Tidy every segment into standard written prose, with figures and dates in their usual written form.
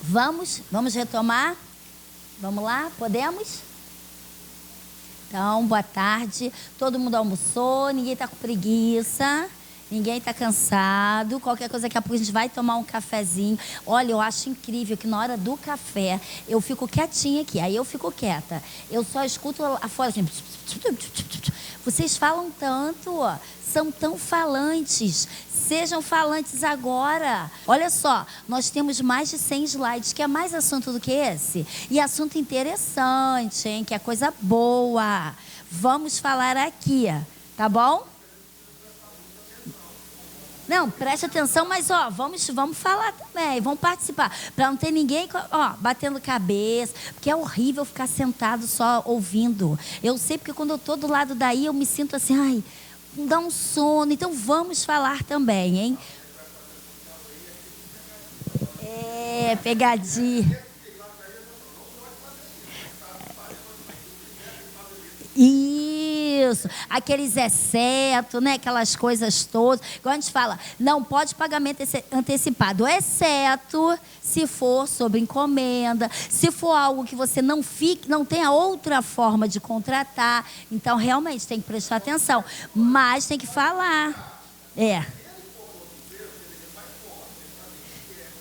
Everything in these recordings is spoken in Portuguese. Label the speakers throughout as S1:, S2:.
S1: Vamos retomar? Vamos lá? Podemos? Então, boa tarde. Todo mundo almoçou, ninguém está com preguiça, ninguém está cansado. Qualquer coisa, daqui a pouco a gente vai tomar um cafezinho. Olha, eu acho incrível que na hora do café eu fico quietinha aqui, aí eu fico quieta. Eu só escuto lá fora assim. Vocês falam tanto, são tão falantes. Sejam falantes agora. Olha só, nós temos mais de 100 slides, que é mais assunto do que esse. E assunto interessante, hein? Que é coisa boa. Vamos falar aqui, tá bom? Não, preste atenção, mas vamos falar também, vamos participar. Para não ter ninguém, batendo cabeça, porque é horrível ficar sentado só ouvindo. Eu sei, porque quando eu estou do lado daí, eu me sinto assim, ai, dá um sono. Então vamos falar também, hein? É, pegadinha. Isso, aqueles exceto, né? Aquelas coisas todas. Igual a gente fala, não pode pagamento antecipado, exceto se for sobre encomenda, se for algo que você não tenha outra forma de contratar. Então, realmente, tem que prestar atenção. Mas tem que falar.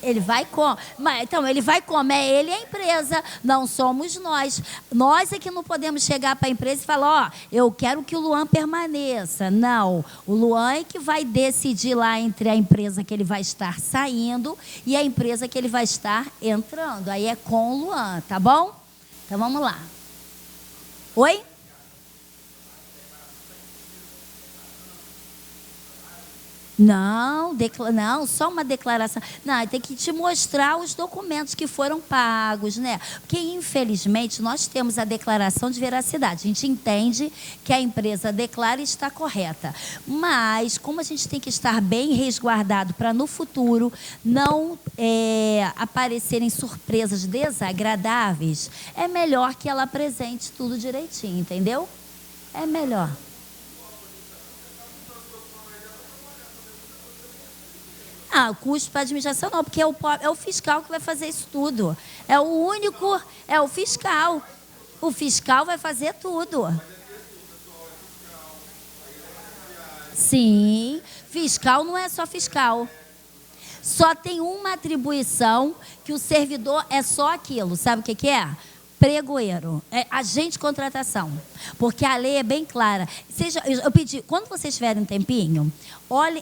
S1: Ele vai como? Então, ele vai como? É ele e a empresa, não somos nós. Nós é que não podemos chegar para a empresa e falar, eu quero que o Luan permaneça. Não, o Luan é que vai decidir lá entre a empresa que ele vai estar saindo e a empresa que ele vai estar entrando. Aí é com o Luan, tá bom? Então, vamos lá. Oi? Não, só uma declaração. Não, tem que te mostrar os documentos que foram pagos, né? Porque, infelizmente, nós temos a declaração de veracidade. A gente entende que a empresa declara e está correta. Mas, como a gente tem que estar bem resguardado para, no futuro, não aparecerem surpresas desagradáveis, é melhor que ela apresente tudo direitinho, entendeu? É melhor. Custo para administração não, porque é o fiscal que vai fazer isso tudo. É o fiscal. O fiscal vai fazer tudo. Sim, fiscal não é só fiscal. Só tem uma atribuição que o servidor é só aquilo. Sabe o que é? Pregoeiro, agente de contratação, porque a lei é bem clara. Eu pedi, quando vocês tiverem um tempinho,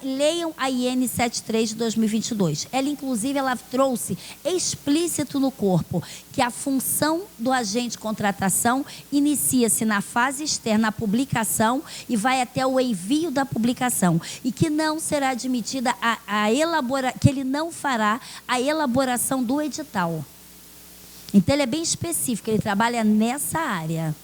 S1: leiam a IN 73 de 2022. Ela, inclusive, trouxe explícito no corpo que a função do agente de contratação inicia-se na fase externa, a publicação, e vai até o envio da publicação, e que não será admitida que ele não fará a elaboração do edital. Então, ele é bem específico, ele trabalha nessa área.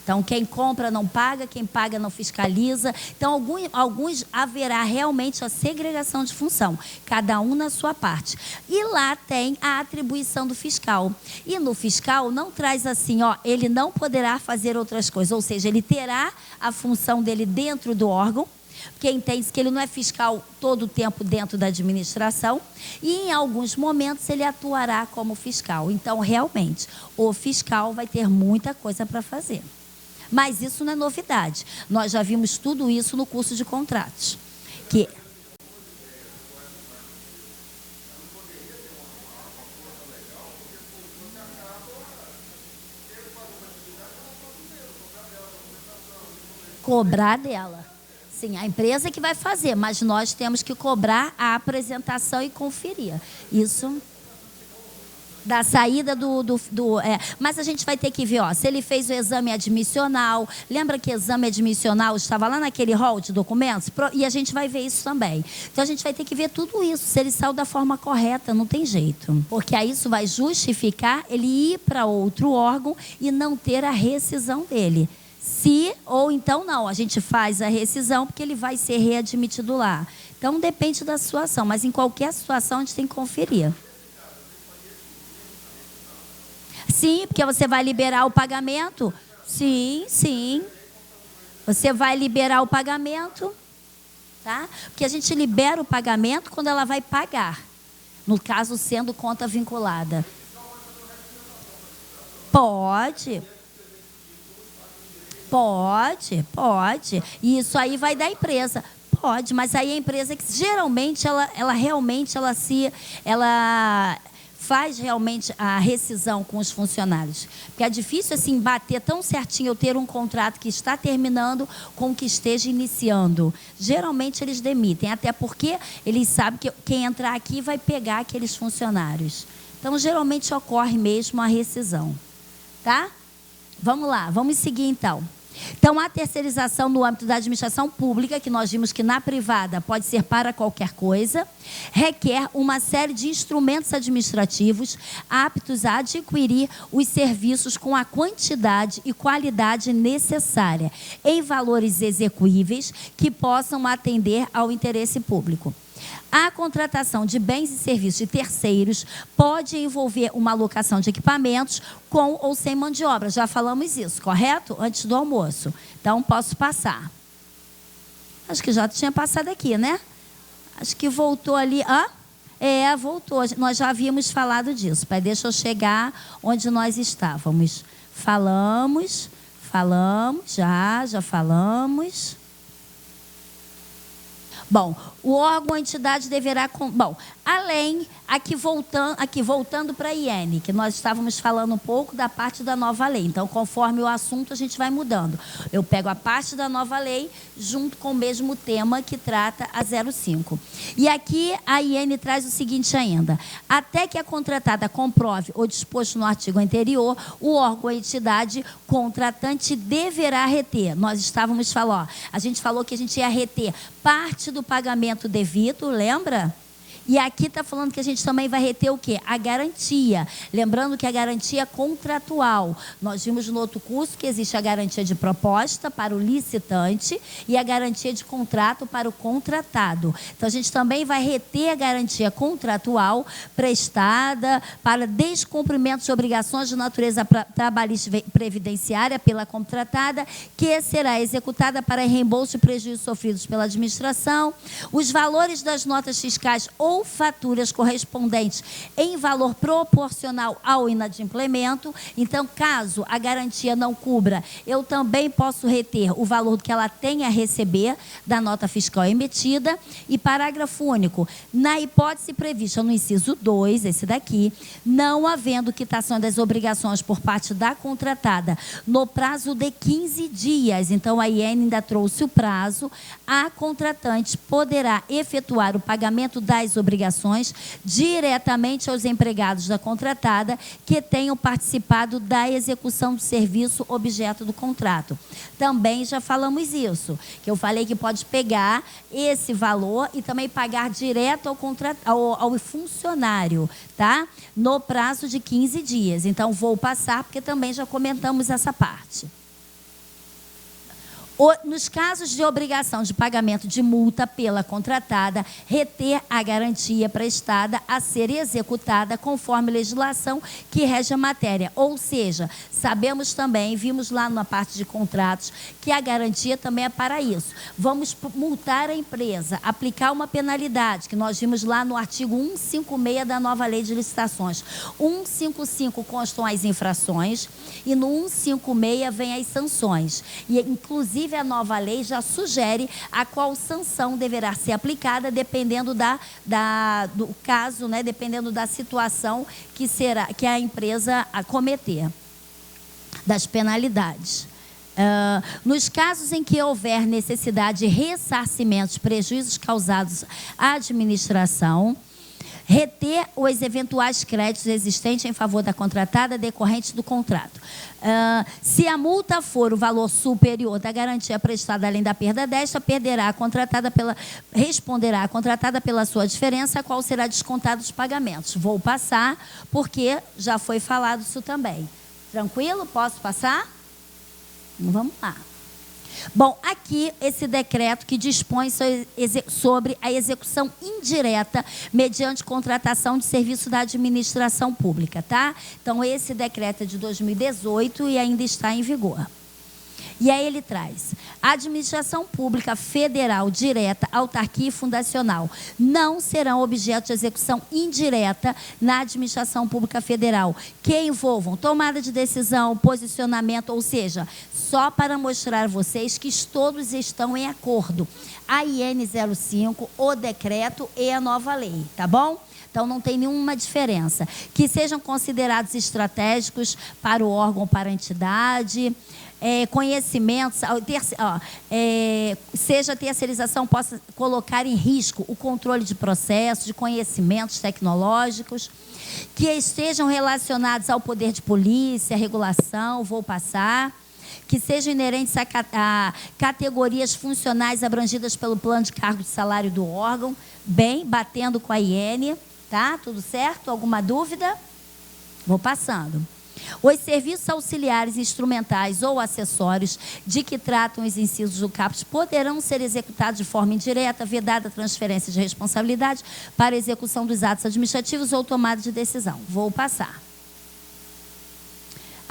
S1: Então, quem compra não paga, quem paga não fiscaliza. Então, alguns haverá realmente a segregação de função, cada um na sua parte. E lá tem a atribuição do fiscal. E no fiscal não traz assim, ele não poderá fazer outras coisas, ou seja, ele terá a função dele dentro do órgão, porque entende que ele não é fiscal todo o tempo dentro da administração, e em alguns momentos ele atuará como fiscal. Então, realmente, o fiscal vai ter muita coisa para fazer. Mas isso não é novidade. Nós já vimos tudo isso no curso de contratos. Cobrar dela. Sim, a empresa que vai fazer, mas nós temos que cobrar a apresentação e conferir. Isso da saída mas a gente vai ter que ver, se ele fez o exame admissional. Lembra que exame admissional estava lá naquele rol de documentos? E a gente vai ver isso também. Então, a gente vai ter que ver tudo isso, se ele saiu da forma correta, não tem jeito. Porque aí isso vai justificar ele ir para outro órgão e não ter a rescisão dele. Ou então não, a gente faz a rescisão porque ele vai ser readmitido lá. Então, depende da situação, mas em qualquer situação a gente tem que conferir. Sim, porque você vai liberar o pagamento. Sim. Você vai liberar o pagamento, tá? Porque a gente libera o pagamento quando ela vai pagar. No caso, sendo conta vinculada. Pode. Pode. E isso aí vai da empresa. Pode, mas aí a empresa que geralmente ela faz realmente a rescisão com os funcionários. Porque é difícil assim bater tão certinho eu ter um contrato que está terminando com o que esteja iniciando. Geralmente eles demitem, até porque eles sabem que quem entrar aqui vai pegar aqueles funcionários. Então, geralmente ocorre mesmo a rescisão. Tá? Vamos lá, vamos seguir então. Então, a terceirização no âmbito da administração pública, que nós vimos que na privada pode ser para qualquer coisa, requer uma série de instrumentos administrativos aptos a adquirir os serviços com a quantidade e qualidade necessária, em valores execuíveis que possam atender ao interesse público. A contratação de bens e serviços de terceiros pode envolver uma alocação de equipamentos com ou sem mão de obra. Já falamos isso, correto? Antes do almoço. Então, posso passar. Acho que já tinha passado aqui, né? Acho que voltou ali. Voltou. Nós já havíamos falado disso. Pai, deixa eu chegar onde nós estávamos. Falamos, já falamos. Bom, o órgão ou entidade deverá... Aqui voltando para a IN, que nós estávamos falando um pouco da parte da nova lei. Então, conforme o assunto, a gente vai mudando. Eu pego a parte da nova lei junto com o mesmo tema que trata a 05. E aqui a IN traz o seguinte ainda. Até que a contratada comprove o disposto no artigo anterior, o órgão ou entidade contratante deverá reter. Nós estávamos falando, a gente falou que a gente ia reter parte do pagamento devido, lembra? E aqui está falando que a gente também vai reter o quê? A garantia. Lembrando que a garantia é contratual. Nós vimos no outro curso que existe a garantia de proposta para o licitante e a garantia de contrato para o contratado. Então, a gente também vai reter a garantia contratual prestada para descumprimento de obrigações de natureza trabalhista e previdenciária pela contratada, que será executada para reembolso de prejuízos sofridos pela administração. Os valores das notas fiscais ou faturas correspondentes em valor proporcional ao inadimplemento. Então, caso a garantia não cubra, eu também posso reter o valor que ela tem a receber da nota fiscal emitida. E parágrafo único, na hipótese prevista no inciso 2, esse daqui, não havendo quitação das obrigações por parte da contratada no prazo de 15 dias, então a IN ainda trouxe o prazo, a contratante poderá efetuar o pagamento das obrigações diretamente aos empregados da contratada que tenham participado da execução do serviço objeto do contrato. Também já falamos isso, que eu falei que pode pegar esse valor e também pagar direto ao funcionário, tá? No prazo de 15 dias. Então, vou passar, porque também já comentamos essa parte. Nos casos de obrigação de pagamento de multa pela contratada, reter a garantia prestada a ser executada conforme legislação que rege a matéria. Ou seja, sabemos também, vimos lá na parte de contratos, que a garantia também é para isso. Vamos multar a empresa, aplicar uma penalidade, que nós vimos lá no artigo 156 da nova lei de licitações. 155 constam as infrações e no 156 vem as sanções. E, inclusive, a nova lei já sugere a qual sanção deverá ser aplicada, dependendo do caso, né, dependendo da situação que a empresa cometer, das penalidades. Nos casos em que houver necessidade de ressarcimento de prejuízos causados à administração, reter os eventuais créditos existentes em favor da contratada decorrentes do contrato. Se a multa for o valor superior da garantia prestada além da perda desta, responderá a contratada pela sua diferença, a qual será descontado os pagamentos. Vou passar, porque já foi falado isso também. Tranquilo? Posso passar? Vamos lá. Bom, aqui esse decreto que dispõe sobre a execução indireta mediante contratação de serviço da administração pública, tá? Então, esse decreto é de 2018 e ainda está em vigor. E aí ele traz: a administração pública federal direta, autarquia e fundacional não serão objeto de execução indireta na administração pública federal, que envolvam tomada de decisão, posicionamento, ou seja, só para mostrar a vocês que todos estão em acordo. A IN 05, o decreto e a nova lei, tá bom? Então, não tem nenhuma diferença. Que sejam considerados estratégicos para o órgão ou para a entidade, conhecimentos, seja a terceirização possa colocar em risco o controle de processos, de conhecimentos tecnológicos, que estejam relacionados ao poder de polícia, regulação, vou passar, que sejam inerentes a categorias funcionais abrangidas pelo plano de cargo de salário do órgão, bem, batendo com a IN, tá? Tudo certo? Alguma dúvida? Vou passando. Os serviços auxiliares, instrumentais ou acessórios de que tratam os incisos do caput poderão ser executados de forma indireta, vedada a transferência de responsabilidade para execução dos atos administrativos ou tomada de decisão. Vou passar.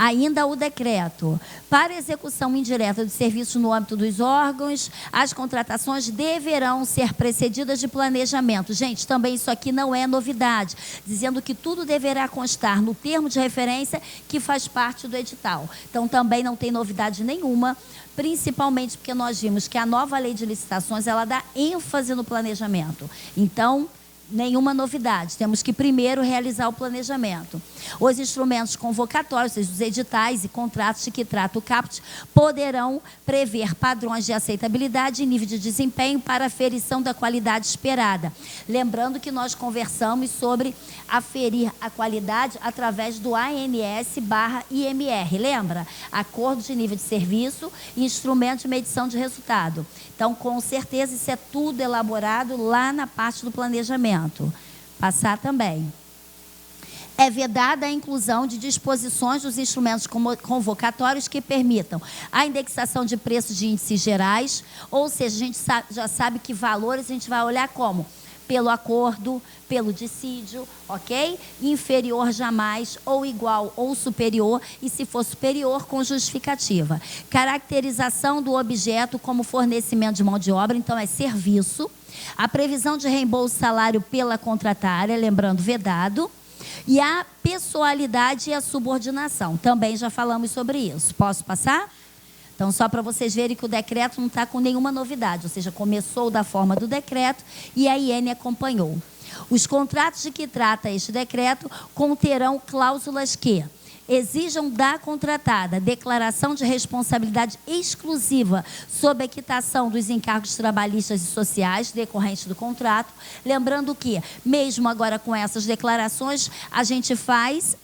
S1: Ainda o decreto. Para execução indireta de serviços no âmbito dos órgãos, as contratações deverão ser precedidas de planejamento. Gente, também isso aqui não é novidade, dizendo que tudo deverá constar no termo de referência que faz parte do edital. Então, também não tem novidade nenhuma, principalmente porque nós vimos que a nova lei de licitações, ela dá ênfase no planejamento. Então, nenhuma novidade. Temos que primeiro realizar o planejamento. Os instrumentos convocatórios, ou seja, os editais e contratos de que trata o caput, poderão prever padrões de aceitabilidade e nível de desempenho para aferição da qualidade esperada. Lembrando que nós conversamos sobre aferir a qualidade através do ANS/IMR. Lembra? Acordo de nível de serviço e instrumento de medição de resultado. Então, com certeza, isso é tudo elaborado lá na parte do planejamento. Passar também. É vedada a inclusão de disposições dos instrumentos convocatórios que permitam a indexação de preços de índices gerais, ou seja, a gente já sabe que valores a gente vai olhar como? Pelo acordo, pelo dissídio, ok? Inferior jamais, ou igual ou superior, e se for superior, com justificativa. Caracterização do objeto como fornecimento de mão de obra, então é serviço. A previsão de reembolso de salário pela contratária, lembrando, vedado. E a pessoalidade e a subordinação, também já falamos sobre isso. Posso passar? Então, só para vocês verem que o decreto não está com nenhuma novidade, ou seja, começou da forma do decreto e a IN acompanhou. Os contratos de que trata este decreto conterão cláusulas que exijam da contratada declaração de responsabilidade exclusiva sob a quitação dos encargos trabalhistas e sociais decorrentes do contrato. Lembrando que, mesmo agora com essas declarações, a gente faz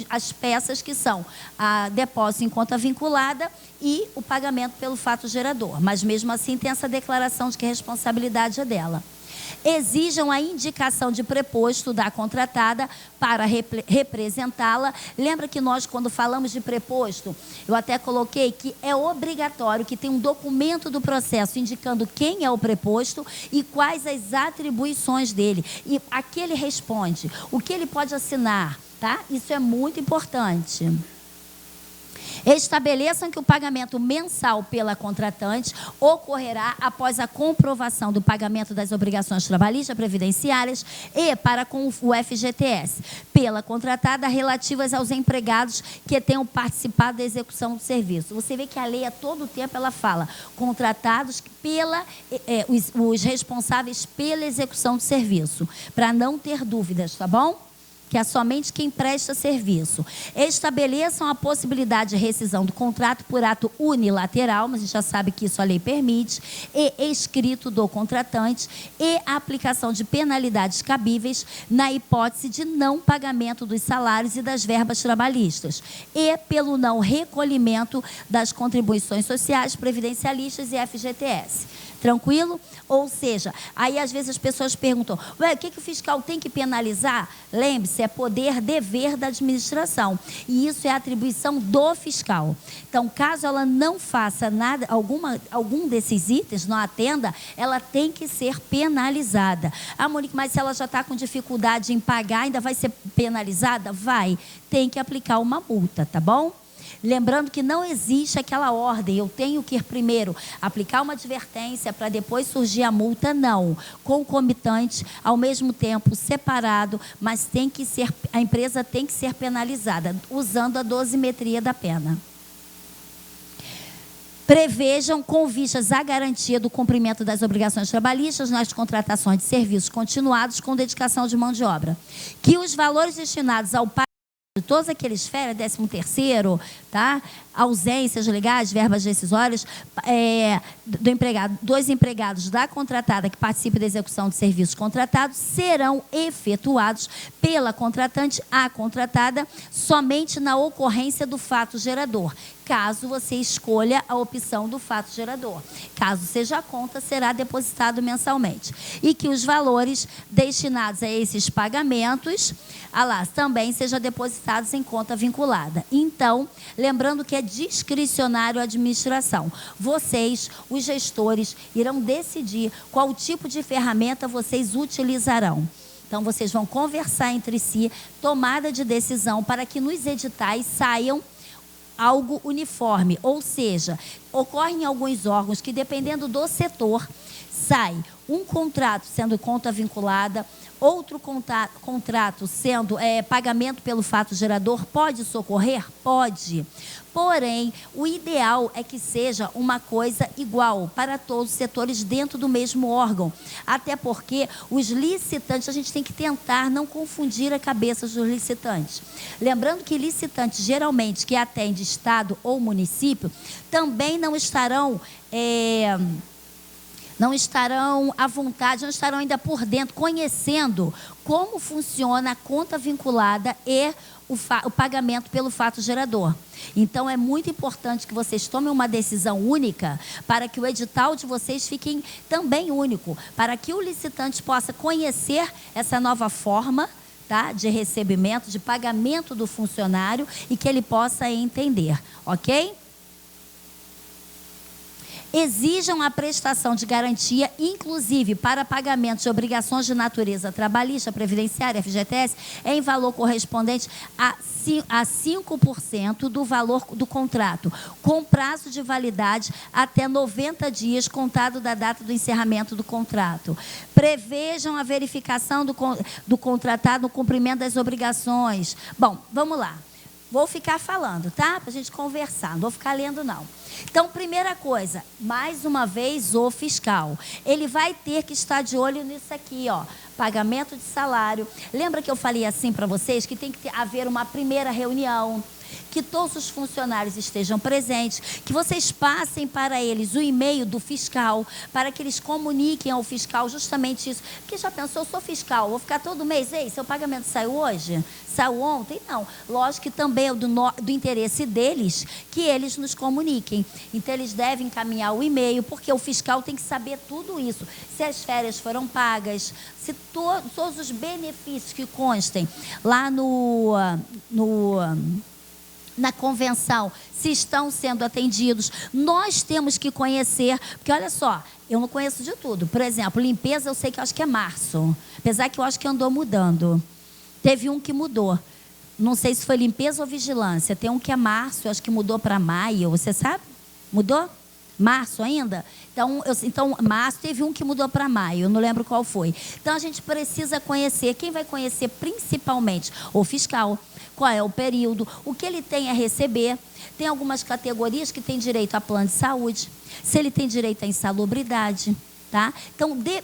S1: as peças que são a depósito em conta vinculada e o pagamento pelo fato gerador. Mas, mesmo assim, tem essa declaração de que a responsabilidade é dela. Exijam a indicação de preposto da contratada para representá-la. Lembra que nós, quando falamos de preposto, eu até coloquei que é obrigatório que tenha um documento do processo indicando quem é o preposto e quais as atribuições dele. E a que ele responde, o que ele pode assinar, tá? Isso é muito importante. Estabeleçam que o pagamento mensal pela contratante ocorrerá após a comprovação do pagamento das obrigações trabalhistas previdenciárias e para com o FGTS pela contratada relativas aos empregados que tenham participado da execução do serviço. Você vê que a lei a todo tempo ela fala contratados os responsáveis pela execução do serviço, para não ter dúvidas, tá bom? Que é somente quem presta serviço. Estabeleçam a possibilidade de rescisão do contrato por ato unilateral, mas a gente já sabe que isso a lei permite, e escrito do contratante, e a aplicação de penalidades cabíveis na hipótese de não pagamento dos salários e das verbas trabalhistas, e pelo não recolhimento das contribuições sociais, previdencialistas e FGTS. Tranquilo? Ou seja, aí às vezes as pessoas perguntam, ué, o que o fiscal tem que penalizar? Lembre-se, é poder, dever da administração. E isso é atribuição do fiscal. Então, caso ela não faça nada, algum desses itens, não atenda, ela tem que ser penalizada. Ah, Monique, mas se ela já está com dificuldade em pagar, ainda vai ser penalizada? Vai. Tem que aplicar uma multa, tá bom? Lembrando que não existe aquela ordem, eu tenho que ir primeiro aplicar uma advertência para depois surgir a multa, não. Concomitante, ao mesmo tempo, separado, mas a empresa tem que ser penalizada, usando a dosimetria da pena. Prevejam, com vistas à garantia do cumprimento das obrigações trabalhistas nas contratações de serviços continuados com dedicação de mão de obra, que os valores destinados ao pagamento de todos aqueles férias, 13º, tá? Ausências legais, verbas decisórias, do empregado, dos empregados da contratada que participe da execução de serviços contratados serão efetuados pela contratante à contratada somente na ocorrência do fato gerador, caso você escolha a opção do fato gerador. Caso seja a conta, será depositado mensalmente. E que os valores destinados a esses pagamentos, também sejam depositados em conta vinculada. Então, lembrando que é discricionário a administração. Vocês, os gestores, irão decidir qual tipo de ferramenta vocês utilizarão. Então, vocês vão conversar entre si, tomada de decisão, para que nos editais saiam algo uniforme, ou seja, ocorre em alguns órgãos que, dependendo do setor, sai um contrato sendo conta vinculada, outro contrato sendo pagamento pelo fato gerador. Pode socorrer? Pode. Porém, o ideal é que seja uma coisa igual para todos os setores dentro do mesmo órgão. Até porque os licitantes, a gente tem que tentar não confundir a cabeça dos licitantes. Lembrando que licitantes, geralmente, que atende estado ou município, também não estarão à vontade, não estarão ainda por dentro, conhecendo como funciona a conta vinculada e o pagamento pelo fato gerador. Então, é muito importante que vocês tomem uma decisão única para que o edital de vocês fique também único, para que o licitante possa conhecer essa nova forma, tá, de recebimento, de pagamento do funcionário e que ele possa entender, ok? Exijam a prestação de garantia, inclusive para pagamento de obrigações de natureza trabalhista, previdenciária, FGTS, em valor correspondente a 5% do valor do contrato, com prazo de validade até 90 dias, contado da data do encerramento do contrato. Prevejam a verificação do contratado no cumprimento das obrigações. Bom, vamos lá. Vou ficar falando, tá? Para a gente conversar, não vou ficar lendo, não. Então, primeira coisa, mais uma vez, o fiscal. Ele vai ter que estar de olho nisso aqui, ó. Pagamento de salário. Lembra que eu falei assim para vocês que tem que haver uma primeira reunião, que todos os funcionários estejam presentes, que vocês passem para eles o e-mail do fiscal, para que eles comuniquem ao fiscal justamente isso. Porque já pensou, eu sou fiscal, vou ficar todo mês, ei, seu pagamento saiu hoje? Saiu ontem? Não. Lógico que também é do interesse deles que eles nos comuniquem. Então, eles devem encaminhar o e-mail, porque o fiscal tem que saber tudo isso. Se as férias foram pagas, se todos os benefícios que constem lá na convenção, se estão sendo atendidos. Nós temos que conhecer, porque olha só, eu não conheço de tudo. Por exemplo, limpeza eu sei que eu acho que é março, apesar que eu acho que andou mudando. Teve um que mudou, não sei se foi limpeza ou vigilância, tem um que é março, eu acho que mudou para maio, você sabe? Mudou? Março ainda? Então, março teve um que mudou para maio, eu não lembro qual foi. Então, a gente precisa conhecer, quem vai conhecer principalmente? O fiscal. Qual é o período, o que ele tem a receber. Tem algumas categorias que têm direito a plano de saúde, se ele tem direito à insalubridade, tá?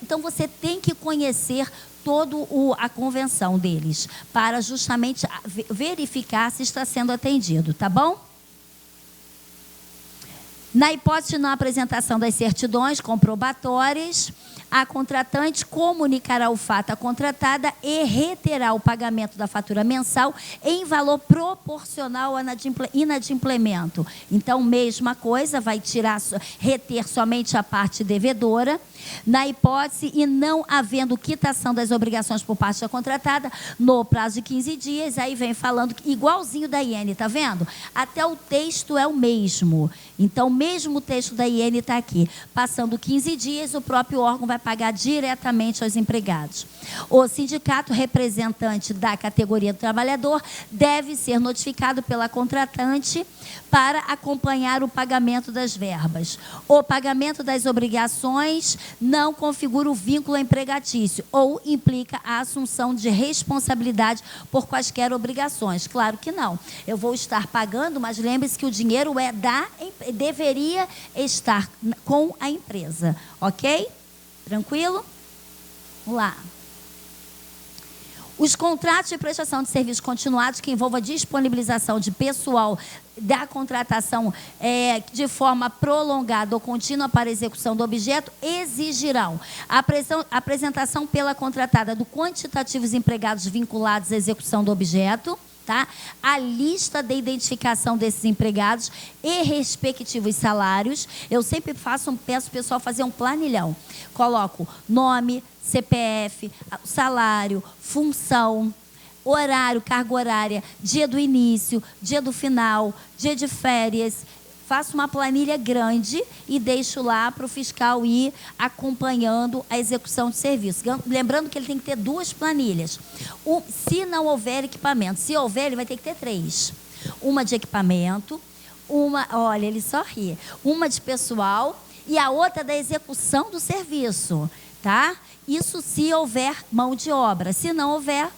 S1: Então você tem que conhecer toda a convenção deles, para justamente verificar se está sendo atendido, tá bom? Na hipótese de não apresentação das certidões comprobatórias, a contratante comunicará o fato à contratada e reterá o pagamento da fatura mensal em valor proporcional ao inadimplemento. Então, mesma coisa, vai reter somente a parte devedora Na hipótese e não havendo quitação das obrigações por parte da contratada, no prazo de 15 dias, aí vem falando igualzinho da IN, tá vendo? Até o texto é o mesmo. Então, mesmo o texto da IN está aqui. Passando 15 dias, o próprio órgão vai pagar diretamente aos empregados. O sindicato representante da categoria do trabalhador deve ser notificado pela contratante para acompanhar o pagamento das verbas. O pagamento das obrigações não configura o vínculo empregatício ou implica a assunção de responsabilidade por quaisquer obrigações. Claro que não. Eu vou estar pagando, mas lembre-se que o dinheiro deveria estar com a empresa. Ok? Tranquilo? Vamos lá. Os contratos de prestação de serviços continuados que envolvam a disponibilização de pessoal da contratação de forma prolongada ou contínua para execução do objeto exigirão a apresentação pela contratada do quantitativos empregados vinculados à execução do objeto, tá? A lista de identificação desses empregados e respectivos salários. Eu sempre peço o pessoal fazer um planilhão. Coloco nome, CPF, salário, função, horário, carga horária, dia do início, dia do final, dia de férias. Faço uma planilha grande e deixo lá para o fiscal ir acompanhando a execução de serviço. Lembrando que ele tem que ter 2 planilhas. Se não houver equipamento, se houver, ele vai ter que ter 3. Uma de equipamento, olha, ele só ri, uma de pessoal e a outra da execução do serviço, tá? Isso se houver mão de obra. Se não houver,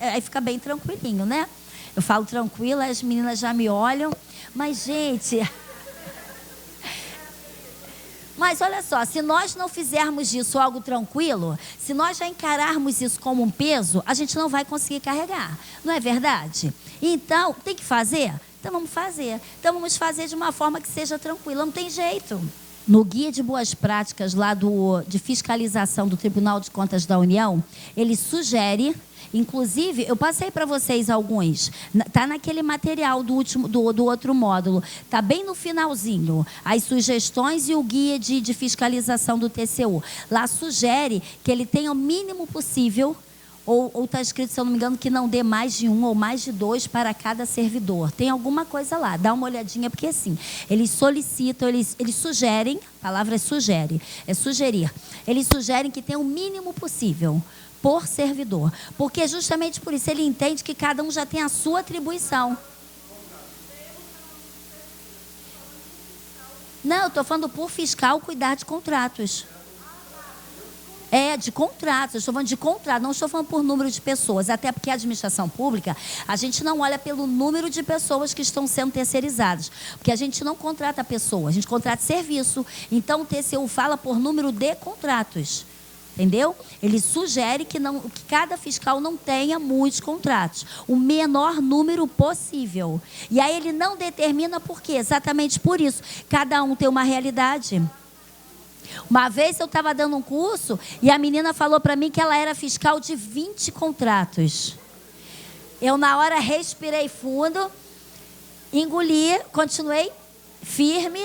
S1: aí fica bem tranquilinho, né? Eu falo tranquila, as meninas já me olham. Mas, gente... Mas, olha só, se nós não fizermos disso algo tranquilo, se nós já encararmos isso como um peso, a gente não vai conseguir carregar. Não é verdade? Então, tem que fazer? Então, vamos fazer. Então, vamos fazer de uma forma que seja tranquila. Não tem jeito. No Guia de Boas Práticas lá de fiscalização do Tribunal de Contas da União, ele sugere, inclusive, eu passei para vocês alguns, está naquele material do outro módulo, está bem no finalzinho, as sugestões e o guia de fiscalização do TCU. Lá sugere que ele tenha o mínimo possível, ou está escrito, se eu não me engano, que não dê mais de 1 ou mais de 2 para cada servidor. Tem alguma coisa lá, dá uma olhadinha, porque assim, eles solicitam, eles sugerem, a palavra é sugere, é sugerir, eles sugerem que tenha o mínimo possível por servidor, porque justamente por isso ele entende que cada um já tem a sua atribuição. Não, eu estou falando por fiscal cuidar de contratos. De contratos, eu estou falando de contrato, não estou falando por número de pessoas, até porque a administração pública, a gente não olha pelo número de pessoas que estão sendo terceirizadas, porque a gente não contrata pessoa, a gente contrata serviço, então o TCU fala por número de contratos, entendeu? Ele sugere que cada fiscal não tenha muitos contratos, o menor número possível, e aí ele não determina por quê, exatamente por isso, cada um tem uma realidade. Uma vez eu estava dando um curso e a menina falou para mim que ela era fiscal de 20 contratos. Eu, na hora, respirei fundo, engoli, continuei firme,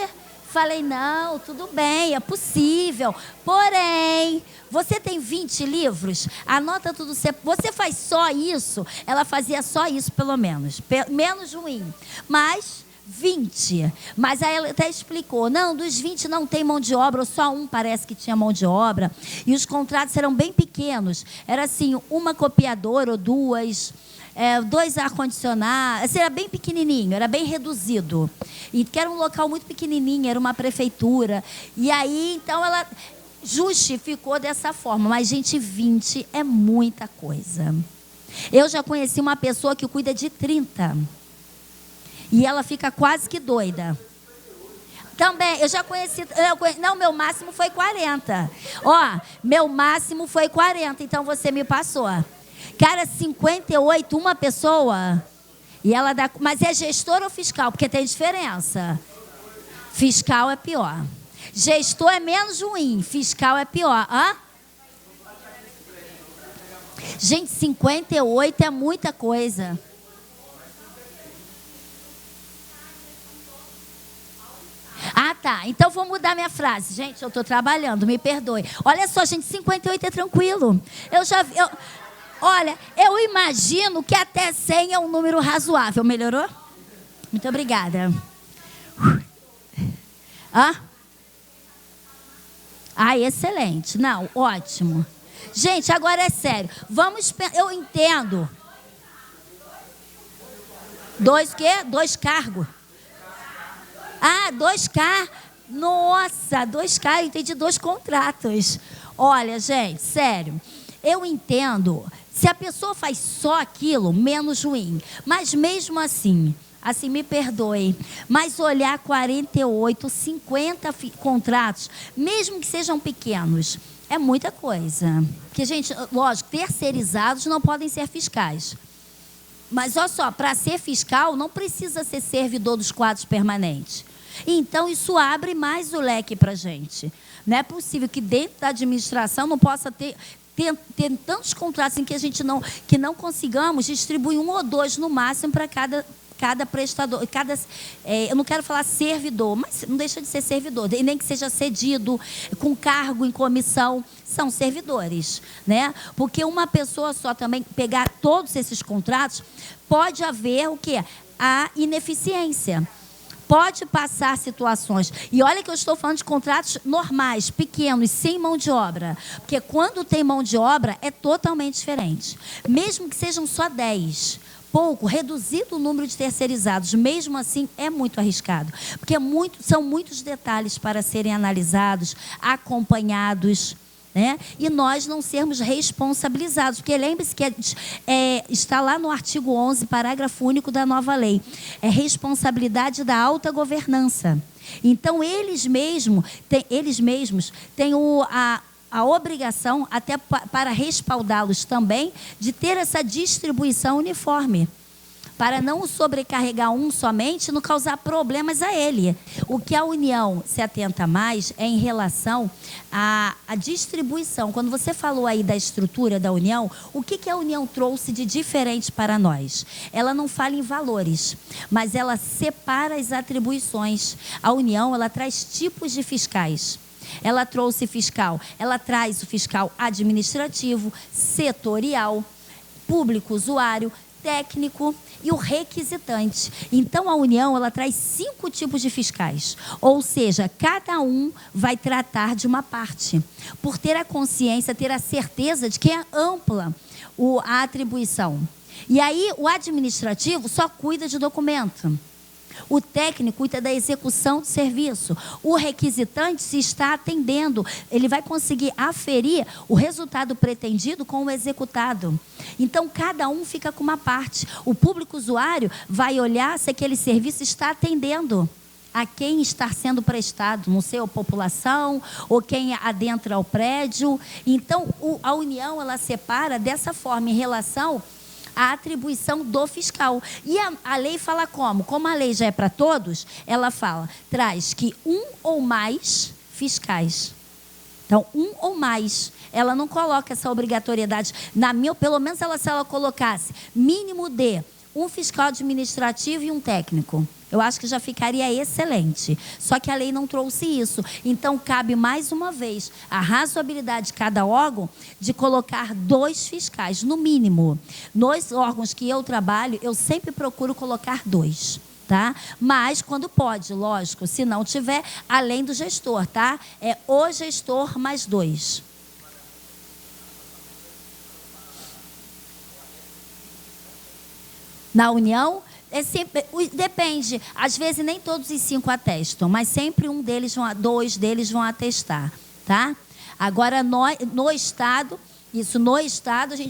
S1: falei, não, tudo bem, é possível. Porém, você tem 20 livros? Anota tudo. Você faz só isso? Ela fazia só isso, pelo menos. Menos ruim. Mas... 20, mas aí ela até explicou, não, dos 20 não tem mão de obra, ou só um parece que tinha mão de obra, e os contratos eram bem pequenos, era assim, uma copiadora ou 2, 2 ar-condicionados, assim, era bem pequenininho, era bem reduzido, e que era um local muito pequenininho, era uma prefeitura, e aí, então, ela justificou dessa forma, mas, gente, 20 é muita coisa. Eu já conheci uma pessoa que cuida de 30, e ela fica quase que doida. Também, eu já conheci... Não, meu máximo foi 40. Ó, meu máximo foi 40, então você me passou. Cara, 58, uma pessoa. E ela dá... Mas é gestor ou fiscal? Porque tem diferença. Fiscal é pior. Gestor é menos ruim, fiscal é pior. Hã? Gente, 58 é muita coisa. Ah, tá. Tá, então vou mudar minha frase. Gente, eu estou trabalhando, me perdoe. Olha só, gente, 58 é tranquilo. Olha, eu imagino que até 100 é um número razoável. Melhorou? Muito obrigada. Excelente. Não, ótimo. Gente, agora é sério. Eu entendo. 2 quê? 2 cargos. 2K. Nossa, 2K, eu entendi 2 contratos. Olha, gente, sério. Eu entendo. Se a pessoa faz só aquilo, menos ruim. Mas mesmo assim, me perdoe, mas olhar 48, 50 contratos, mesmo que sejam pequenos, é muita coisa. Porque, gente, lógico, terceirizados não podem ser fiscais. Mas, olha só, para ser fiscal, não precisa ser servidor dos quadros permanentes. Então, isso abre mais o leque para a gente. Não é possível que dentro da administração não possa ter tantos contratos em que a gente não consigamos distribuir 1 ou 2 no máximo para cada prestador, eu não quero falar servidor, mas não deixa de ser servidor, e nem que seja cedido, com cargo em comissão, são servidores, né? Porque uma pessoa só também pegar todos esses contratos, pode haver o quê? A ineficiência. Pode passar situações. E olha que eu estou falando de contratos normais, pequenos, sem mão de obra. Porque quando tem mão de obra, é totalmente diferente. Mesmo que sejam só 10, pouco, reduzido o número de terceirizados, mesmo assim, é muito arriscado. Porque são muitos detalhes para serem analisados, acompanhados, né? E nós não sermos responsabilizados, porque lembre-se que está lá no artigo 11, parágrafo único da nova lei, é responsabilidade da alta governança. Então, eles mesmos têm a obrigação, até para respaldá-los também, de ter essa distribuição uniforme, para não sobrecarregar um somente e não causar problemas a ele. O que a União se atenta mais é em relação à distribuição. Quando você falou aí da estrutura da União, o que a União trouxe de diferente para nós? Ela não fala em valores, mas ela separa as atribuições. A União, ela traz tipos de fiscais. Ela trouxe fiscal, ela traz o fiscal administrativo, setorial, público usuário, técnico e o requisitante. Então, a União, ela traz 5 tipos de fiscais. Ou seja, cada um vai tratar de uma parte. Por ter a consciência, ter a certeza de que é ampla a atribuição. E aí, o administrativo só cuida de documento. O técnico cuida da execução do serviço. O requisitante, se está atendendo, ele vai conseguir aferir o resultado pretendido com o executado. Então, cada um fica com uma parte. O público usuário vai olhar se aquele serviço está atendendo a quem está sendo prestado, não sei, a população, ou quem adentra ao prédio. Então, a União, ela separa dessa forma em relação a atribuição do fiscal. E a lei fala como? Como a lei já é para todos, ela traz que 1 ou mais fiscais. Então, 1 ou mais. Ela não coloca essa obrigatoriedade. Pelo menos se ela colocasse mínimo de um fiscal administrativo e um técnico, eu acho que já ficaria excelente. Só que a lei não trouxe isso. Então, cabe mais uma vez a razoabilidade de cada órgão de colocar 2 fiscais, no mínimo. Nos órgãos que eu trabalho, eu sempre procuro colocar 2. Tá? Mas quando pode, lógico, se não tiver, além do gestor, tá? É o gestor mais 2. Na União, depende. Às vezes nem todos os 5 atestam, mas sempre 2 deles vão atestar, tá? Agora, no Estado,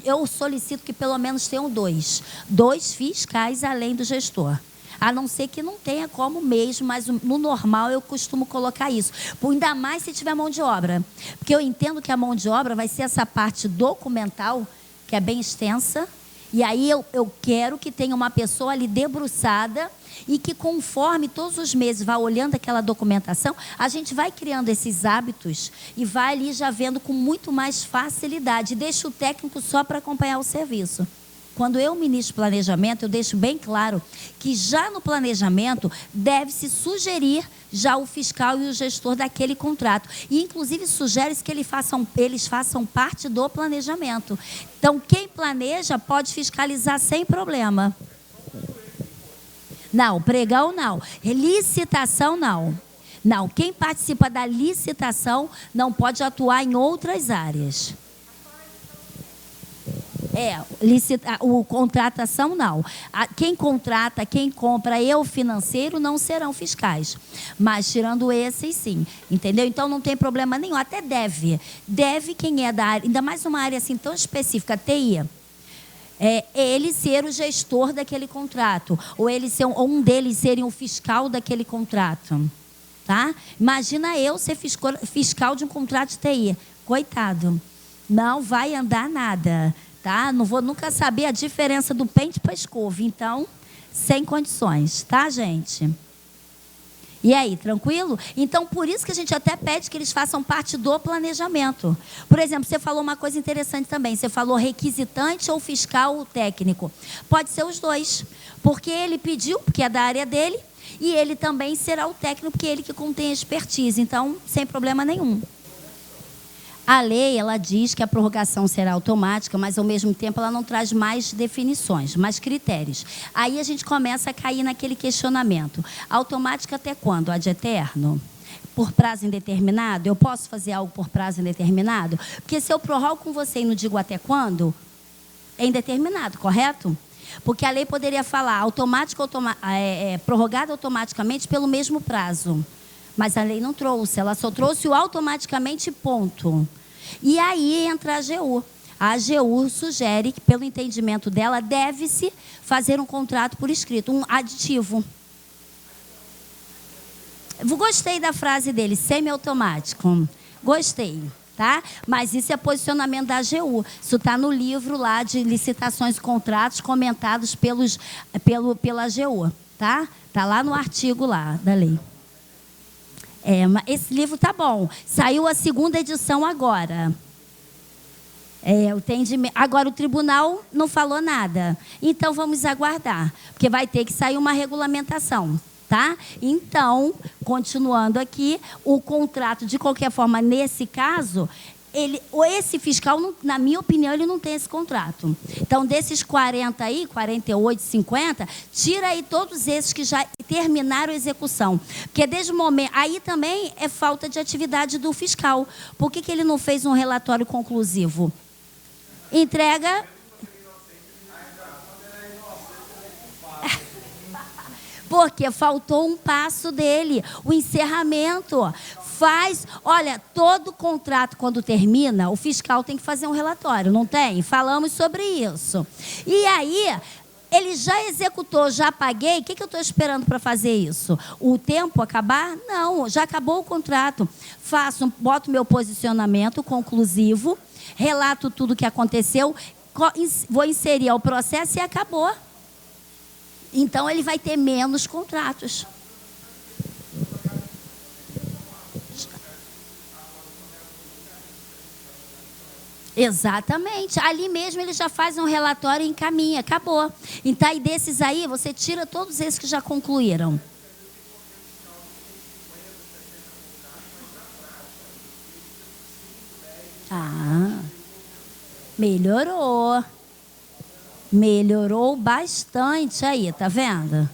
S1: eu solicito que pelo menos tenham 2 fiscais além do gestor. A não ser que não tenha como mesmo, mas no normal eu costumo colocar isso. Ainda mais se tiver mão de obra. Porque eu entendo que a mão de obra vai ser essa parte documental, que é bem extensa. E aí eu quero que tenha uma pessoa ali debruçada e que, conforme todos os meses vá olhando aquela documentação, a gente vai criando esses hábitos e vai ali já vendo com muito mais facilidade. Deixa o técnico só para acompanhar o serviço. quando eu ministro planejamento, eu deixo bem claro que já no planejamento deve-se sugerir já o fiscal e o gestor daquele contrato. E, inclusive, sugere-se que eles façam parte do planejamento. Então, quem planeja pode fiscalizar sem problema. Não, pregão não. Licitação não. Não, quem participa da licitação não pode atuar em outras áreas. Contratação não. Quem contrata, quem compra e o financeiro não serão fiscais. Mas tirando esses, sim. Entendeu? Então não tem problema nenhum. Até deve. Deve quem é da área, ainda mais uma área assim tão específica, TI. Ele ser o gestor daquele contrato. Ou ele ser um deles serem o fiscal daquele contrato. Tá? Imagina eu ser fiscal de um contrato de TI. Coitado. Não vai andar nada. Tá? Não vou nunca saber a diferença do pente para a escova. Então, sem condições. Tá, gente? E aí, tranquilo? Então, por isso que a gente até pede que eles façam parte do planejamento. Por exemplo, você falou uma coisa interessante também. Você falou requisitante ou fiscal ou técnico. Pode ser os dois. Porque ele pediu, porque é da área dele, e ele também será o técnico, porque é ele que contém a expertise. Então, sem problema nenhum. A lei, ela diz que a prorrogação será automática, mas, ao mesmo tempo, ela não traz mais definições, mais critérios. Aí a gente começa a cair naquele questionamento. Automática até quando? Ad eterno? Por prazo indeterminado? Eu posso fazer algo por prazo indeterminado? Porque se eu prorrogo com você e não digo até quando, é indeterminado, correto? Porque a lei poderia falar prorrogado automaticamente pelo mesmo prazo. Mas a lei não trouxe, ela só trouxe o automaticamente, ponto. E aí entra a AGU. A AGU sugere que, pelo entendimento dela, deve-se fazer um contrato por escrito, um aditivo. Gostei da frase dele, semiautomático. Gostei. Tá? Mas isso é posicionamento da AGU. Isso está no livro lá de licitações e contratos comentados pela AGU. Tá? Tá lá no artigo lá da lei. Esse livro tá bom. Saiu a 2ª edição agora. Agora o tribunal não falou nada. Então vamos aguardar. Porque vai ter que sair uma regulamentação. Tá? Então, continuando aqui, o contrato, de qualquer forma, nesse caso, esse fiscal, na minha opinião, ele não tem esse contrato. Então, desses 40 aí, 48, 50, tira aí todos esses que já terminaram a execução. Porque desde o momento... Aí também é falta de atividade do fiscal. Por que ele não fez um relatório conclusivo? Entrega... Porque faltou um passo dele, o encerramento. Olha, todo contrato, quando termina, o fiscal tem que fazer um relatório, não tem? Falamos sobre isso. E aí, ele já executou, já paguei, o que eu estou esperando para fazer isso? O tempo acabar? Não, já acabou o contrato. Boto meu posicionamento conclusivo, relato tudo o que aconteceu, vou inserir ao processo e acabou. Então, ele vai ter menos contratos. Exatamente. Ali mesmo ele já faz um relatório e encaminha. Acabou. Então, aí desses aí, você tira todos esses que já concluíram. Melhorou. Melhorou bastante aí, tá vendo?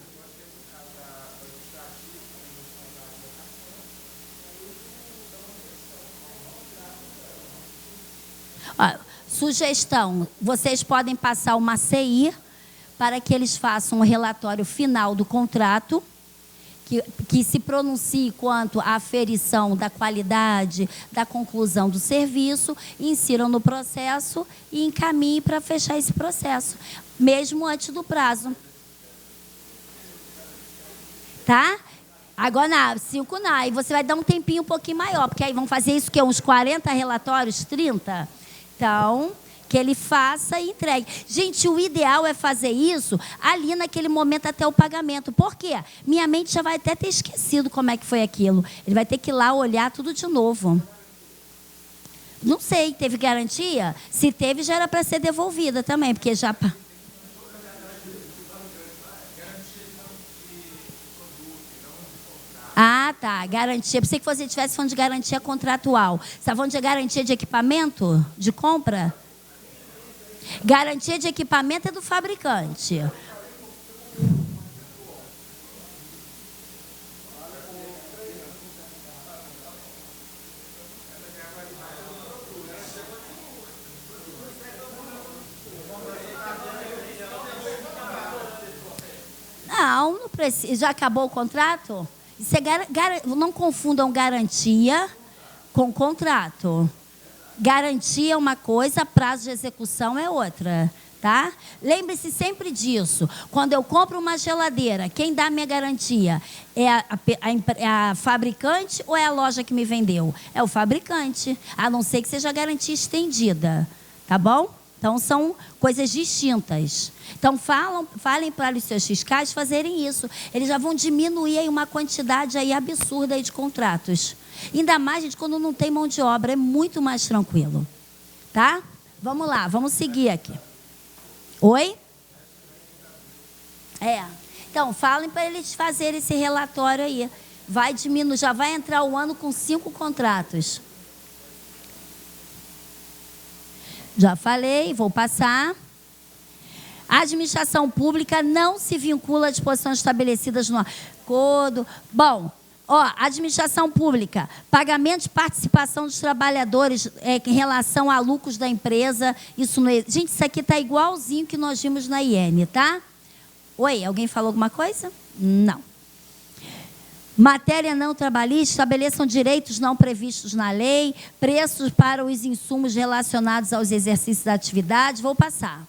S1: Sugestão, vocês podem passar uma CI para que eles façam um relatório final do contrato, que se pronuncie quanto à aferição da qualidade, da conclusão do serviço, insiram no processo e encaminhem para fechar esse processo, mesmo antes do prazo. Tá? Agora, 5 não, aí você vai dar um tempinho um pouquinho maior, porque aí vão fazer isso que uns 40 relatórios, 30? Então, que ele faça e entregue. Gente, o ideal é fazer isso ali naquele momento até o pagamento. Por quê? Minha mente já vai até ter esquecido como é que foi aquilo. Ele vai ter que ir lá olhar tudo de novo. Não sei, teve garantia? Se teve, já era para ser devolvida também, porque já... tá. Garantia. Pensei que você estivesse falando de garantia contratual. Você está falando de garantia de equipamento? De compra? Garantia de equipamento é do fabricante. Não precisa. Já acabou o contrato? Isso é não confundam garantia com contrato. Garantia é uma coisa, prazo de execução é outra, tá? Lembre-se sempre disso. Quando eu compro uma geladeira, quem dá a minha garantia é a fabricante ou é a loja que me vendeu? É o fabricante, a não ser que seja garantia estendida, tá bom? Então, são coisas distintas. Então, falem para os seus fiscais fazerem isso. Eles já vão diminuir aí uma quantidade aí absurda aí de contratos. Ainda mais, gente, quando não tem mão de obra. É muito mais tranquilo. Tá? Vamos lá, vamos seguir aqui. Oi? Então, falem para eles fazerem esse relatório aí. Vai diminuir, já vai entrar o ano com 5 contratos. Já falei, vou passar. A administração pública não se vincula a disposições estabelecidas no acordo. Bom, administração pública, pagamento de participação dos trabalhadores em relação a lucros da empresa. Isso não é... Gente, isso aqui está igualzinho que nós vimos na IN, tá? Oi, alguém falou alguma coisa? Não. Matéria não trabalhista, estabeleçam direitos não previstos na lei, preços para os insumos relacionados aos exercícios da atividade. Vou passar.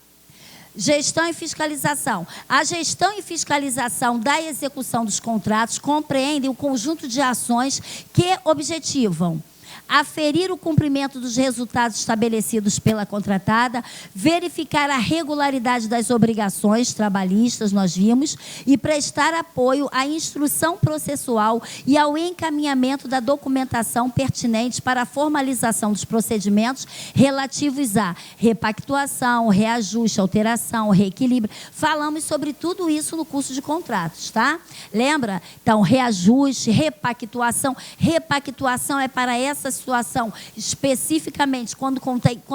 S1: Gestão e fiscalização. A gestão e fiscalização da execução dos contratos compreendem o conjunto de ações que objetivam aferir o cumprimento dos resultados estabelecidos pela contratada, verificar a regularidade das obrigações trabalhistas, nós vimos, e prestar apoio à instrução processual e ao encaminhamento da documentação pertinente para a formalização dos procedimentos relativos à repactuação, reajuste, alteração, reequilíbrio. Falamos sobre tudo isso no curso de contratos, tá? Lembra? Então, reajuste, repactuação. Repactuação é para essa situação, especificamente quando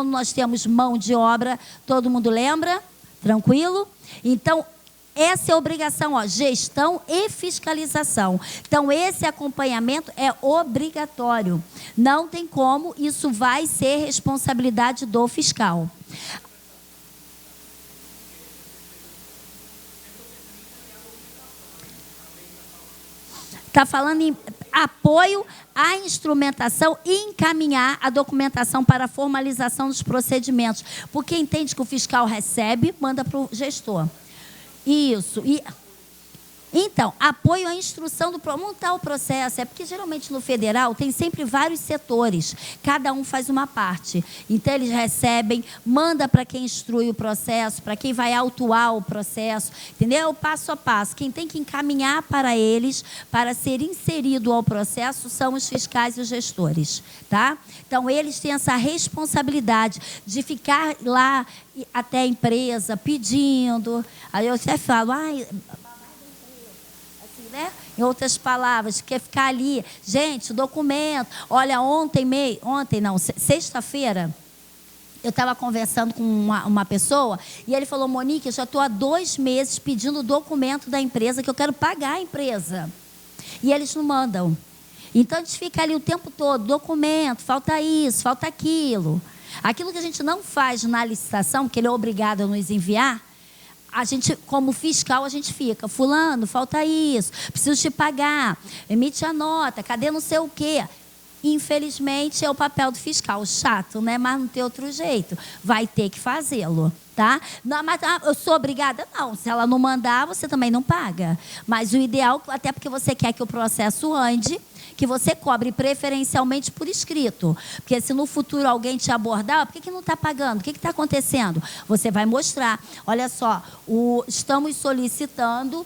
S1: nós temos mão de obra, todo mundo lembra? Tranquilo? Então, essa é a obrigação, gestão e fiscalização. Então, esse acompanhamento é obrigatório. Não tem como, isso vai ser responsabilidade do fiscal. Está falando em apoio à instrumentação e encaminhar a documentação para a formalização dos procedimentos. Porque entende que o fiscal recebe, manda para o gestor. Isso. Então, apoio à instrução do montar o processo. É porque, geralmente, no federal, tem sempre vários setores. Cada um faz uma parte. Então, eles recebem, manda para quem instrui o processo, para quem vai autuar o processo. Entendeu? Passo a passo. Quem tem que encaminhar para eles, para ser inserido ao processo, são os fiscais e os gestores. Tá? Então, eles têm essa responsabilidade de ficar lá até a empresa pedindo. Aí eu até falo, né? Em outras palavras, quer ficar ali. Gente, o documento. Olha, sexta-feira, eu estava conversando com uma pessoa e ele falou, Monique, eu já estou há 2 meses pedindo o documento da empresa, que eu quero pagar a empresa. E eles não mandam. Então, a gente fica ali o tempo todo, documento, falta isso, falta aquilo. Aquilo que a gente não faz na licitação, que ele é obrigado a nos enviar, a gente, como fiscal, a gente fica, fulano, falta isso, preciso te pagar, emite a nota, cadê não sei o quê? Infelizmente, é o papel do fiscal, chato, né? Mas não tem outro jeito, vai ter que fazê-lo, tá? Não, mas eu sou obrigada? Não, se ela não mandar, você também não paga. Mas o ideal, até porque você quer que o processo ande, que você cobre preferencialmente por escrito. Porque se no futuro alguém te abordar, por que não está pagando? O que está acontecendo? Você vai mostrar. Olha só, estamos solicitando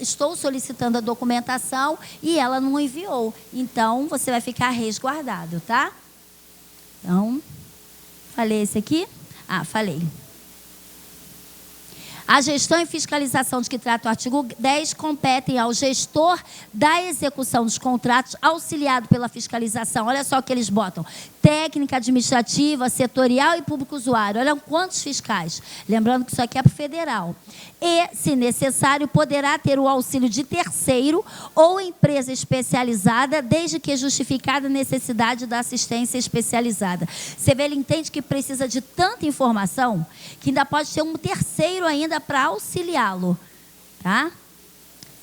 S1: estou solicitando a documentação e ela não enviou. Então, você vai ficar resguardado, tá? Então, falei esse aqui? Falei. A gestão e fiscalização de que trata o artigo 10 competem ao gestor da execução dos contratos, auxiliado pela fiscalização. Olha só o que eles botam. Técnica, administrativa, setorial e público usuário. Olha quantos fiscais. Lembrando que isso aqui é para o federal. E, se necessário, poderá ter o auxílio de terceiro ou empresa especializada, desde que justificada a necessidade da assistência especializada. Você vê, ele entende que precisa de tanta informação que ainda pode ter um terceiro ainda para auxiliá-lo, tá?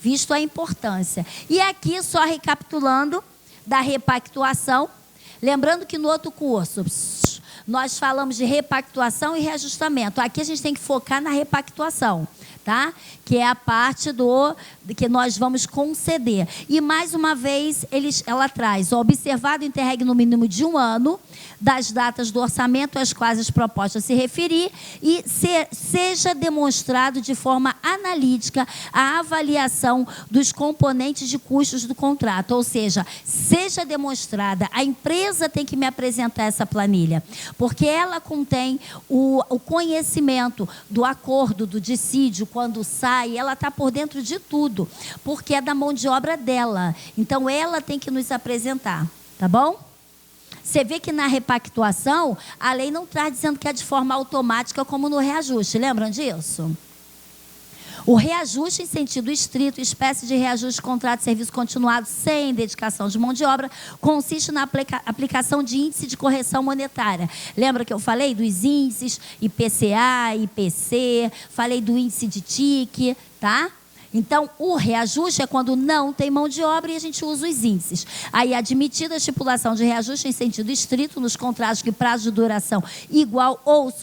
S1: Visto a importância. E aqui, só recapitulando da repactuação, lembrando que no outro curso nós falamos de repactuação e reajustamento. Aqui a gente tem que focar na repactuação, tá? Que é a parte que nós vamos conceder. E, mais uma vez, ela traz: observado o interregno no mínimo de 1 ano das datas do orçamento às quais as propostas se referir e seja demonstrado de forma analítica a avaliação dos componentes de custos do contrato. Ou seja, seja demonstrada, a empresa tem que me apresentar essa planilha, porque ela contém o conhecimento do acordo, do dissídio, quando sai, ela está por dentro de tudo, porque é da mão de obra dela. Então, ela tem que nos apresentar, tá bom? Você vê que na repactuação, a lei não traz dizendo que é de forma automática como no reajuste. Lembram disso? O reajuste em sentido estrito, espécie de reajuste de contrato de serviço continuado sem dedicação de mão de obra, consiste na aplicação de índice de correção monetária. Lembra que eu falei dos índices IPCA, IPC, falei do índice de TIC, tá? Então, o reajuste é quando não tem mão de obra e a gente usa os índices. Aí, admitida a estipulação de reajuste em sentido estrito nos contratos de prazo de duração igual ou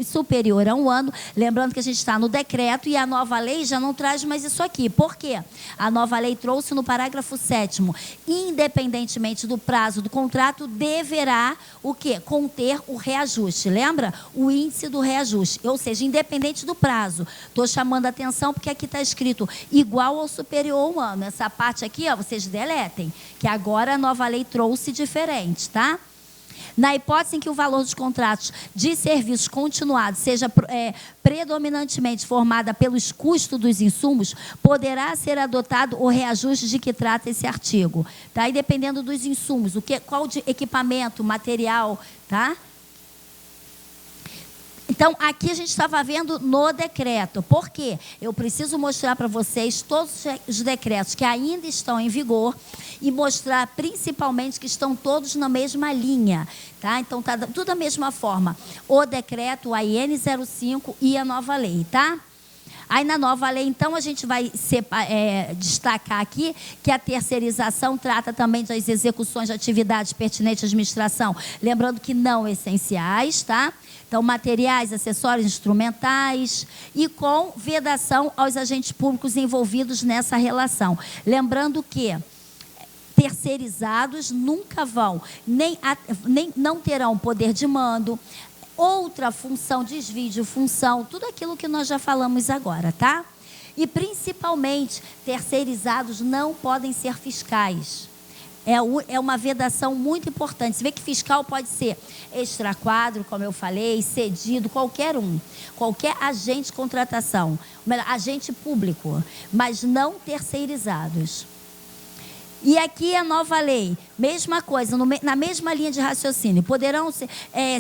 S1: superior a 1 ano. Lembrando que a gente está no decreto e a nova lei já não traz mais isso aqui. Por quê? A nova lei trouxe no parágrafo 7º, independentemente do prazo do contrato, deverá o quê? Conter o reajuste. Lembra? O índice do reajuste. Ou seja, independente do prazo. Estou chamando a atenção porque aqui está escrito igual ou superior a 1 ano. Essa parte aqui, ó, vocês deletem, que agora a nova lei trouxe diferente, tá? Na hipótese em que o valor dos contratos de serviços continuados seja predominantemente formada pelos custos dos insumos, poderá ser adotado o reajuste de que trata esse artigo, tá? E dependendo dos insumos, qual de equipamento, material, tá? Então, aqui a gente estava vendo no decreto. Por quê? Eu preciso mostrar para vocês todos os decretos que ainda estão em vigor e mostrar principalmente que estão todos na mesma linha, tá? Então, tá tudo da mesma forma. O decreto, a IN 05 e a nova lei, tá? Aí, na nova lei, então, a gente vai destacar aqui que a terceirização trata também das execuções de atividades pertinentes à administração, lembrando que não essenciais, tá? Então, materiais, acessórios, instrumentais e com vedação aos agentes públicos envolvidos nessa relação. Lembrando que terceirizados nunca vão, não terão poder de mando, outra função, desvio, função, tudo aquilo que nós já falamos agora, tá? E, principalmente, terceirizados não podem ser fiscais. É uma vedação muito importante. Você vê que fiscal pode ser extraquadro, como eu falei, cedido, qualquer um. Qualquer agente de contratação, agente público, mas não terceirizados. E aqui a nova lei, mesma coisa, na mesma linha de raciocínio. Poderão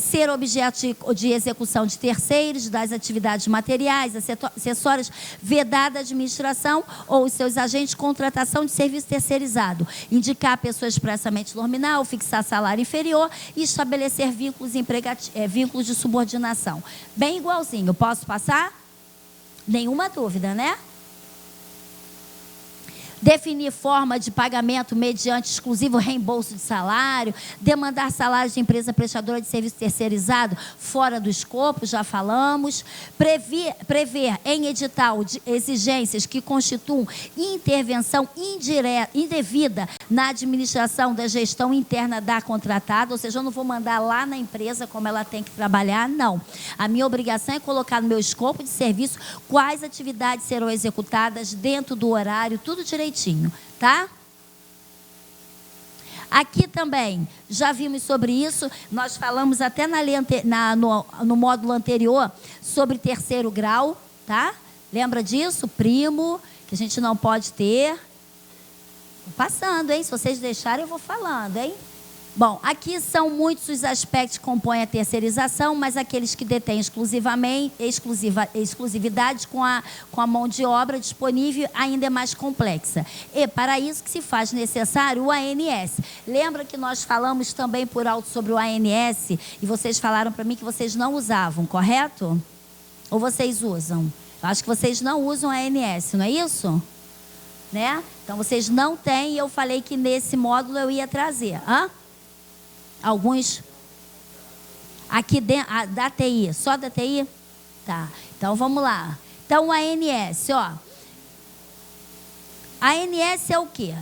S1: ser objeto de execução de terceiros, das atividades materiais, acessórias, vedada a administração ou os seus agentes de contratação de serviço terceirizado. Indicar a pessoa expressamente nominal, fixar salário inferior e estabelecer vínculos de subordinação. Bem igualzinho. Posso passar? Nenhuma dúvida, né? Definir forma de pagamento mediante exclusivo reembolso de salário, demandar salários de empresa prestadora de serviço terceirizado fora do escopo, já falamos, prever em edital de exigências que constituam intervenção indevida na administração da gestão interna da contratada, ou seja, eu não vou mandar lá na empresa como ela tem que trabalhar, não. A minha obrigação é colocar no meu escopo de serviço quais atividades serão executadas dentro do horário, tudo direitinho. Tá? Aqui também, já vimos sobre isso, nós falamos até no módulo anterior sobre terceiro grau, tá? Lembra disso? Primo, que a gente não pode ter. Tô passando, hein? Se vocês deixarem, eu vou falando, hein? Bom, aqui são muitos os aspectos que compõem a terceirização, mas aqueles que detêm exclusividade com a mão de obra disponível ainda é mais complexa. E para isso que se faz necessário o ANS. Lembra que nós falamos também por alto sobre o ANS e vocês falaram para mim que vocês não usavam, correto? Ou vocês usam? Eu acho que vocês não usam ANS, não é isso? Né? Então vocês não têm e eu falei que nesse módulo eu ia trazer. Hã? Alguns aqui dentro, da TI, só da TI? Tá, então vamos lá. Então, a ANS, ó. A ANS é o quê?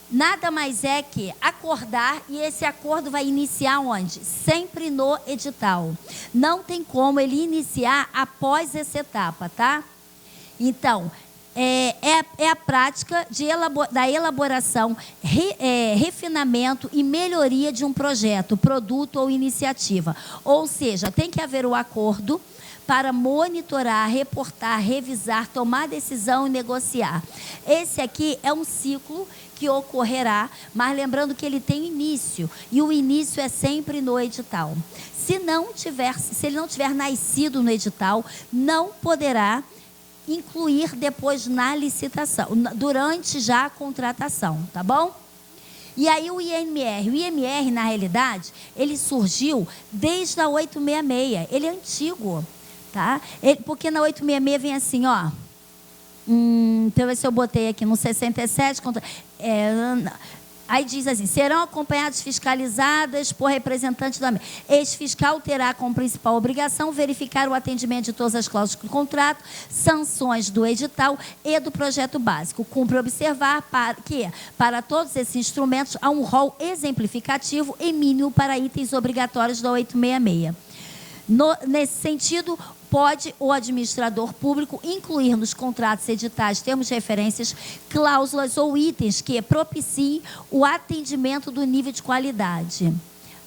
S1: Nada mais é que acordar, e esse acordo vai iniciar onde? Sempre no edital. Não tem como ele iniciar após essa etapa, tá? Então, é a prática da elaboração, refinamento e melhoria de um projeto, produto ou iniciativa. Ou seja, tem que haver o acordo para monitorar, reportar, revisar, tomar decisão e negociar. Esse aqui é um ciclo que ocorrerá, mas lembrando que ele tem início, e o início é sempre no edital. Se ele não tiver nascido no edital, não poderá incluir depois na licitação, durante já a contratação, tá bom? E aí o IMR, na realidade, ele surgiu desde a 866, ele é antigo, tá? Porque na 866 vem assim, ó, deixa eu ver se eu botei aqui no 67, aí diz assim, serão acompanhadas fiscalizadas por representantes da... Este fiscal terá como principal obrigação verificar o atendimento de todas as cláusulas do contrato, sanções do edital e do projeto básico. Cumpre observar que, para todos esses instrumentos, há um rol exemplificativo e mínimo para itens obrigatórios da 866. Nesse sentido, pode o administrador público incluir nos contratos editais, termos de referências, cláusulas ou itens que propiciem o atendimento do nível de qualidade.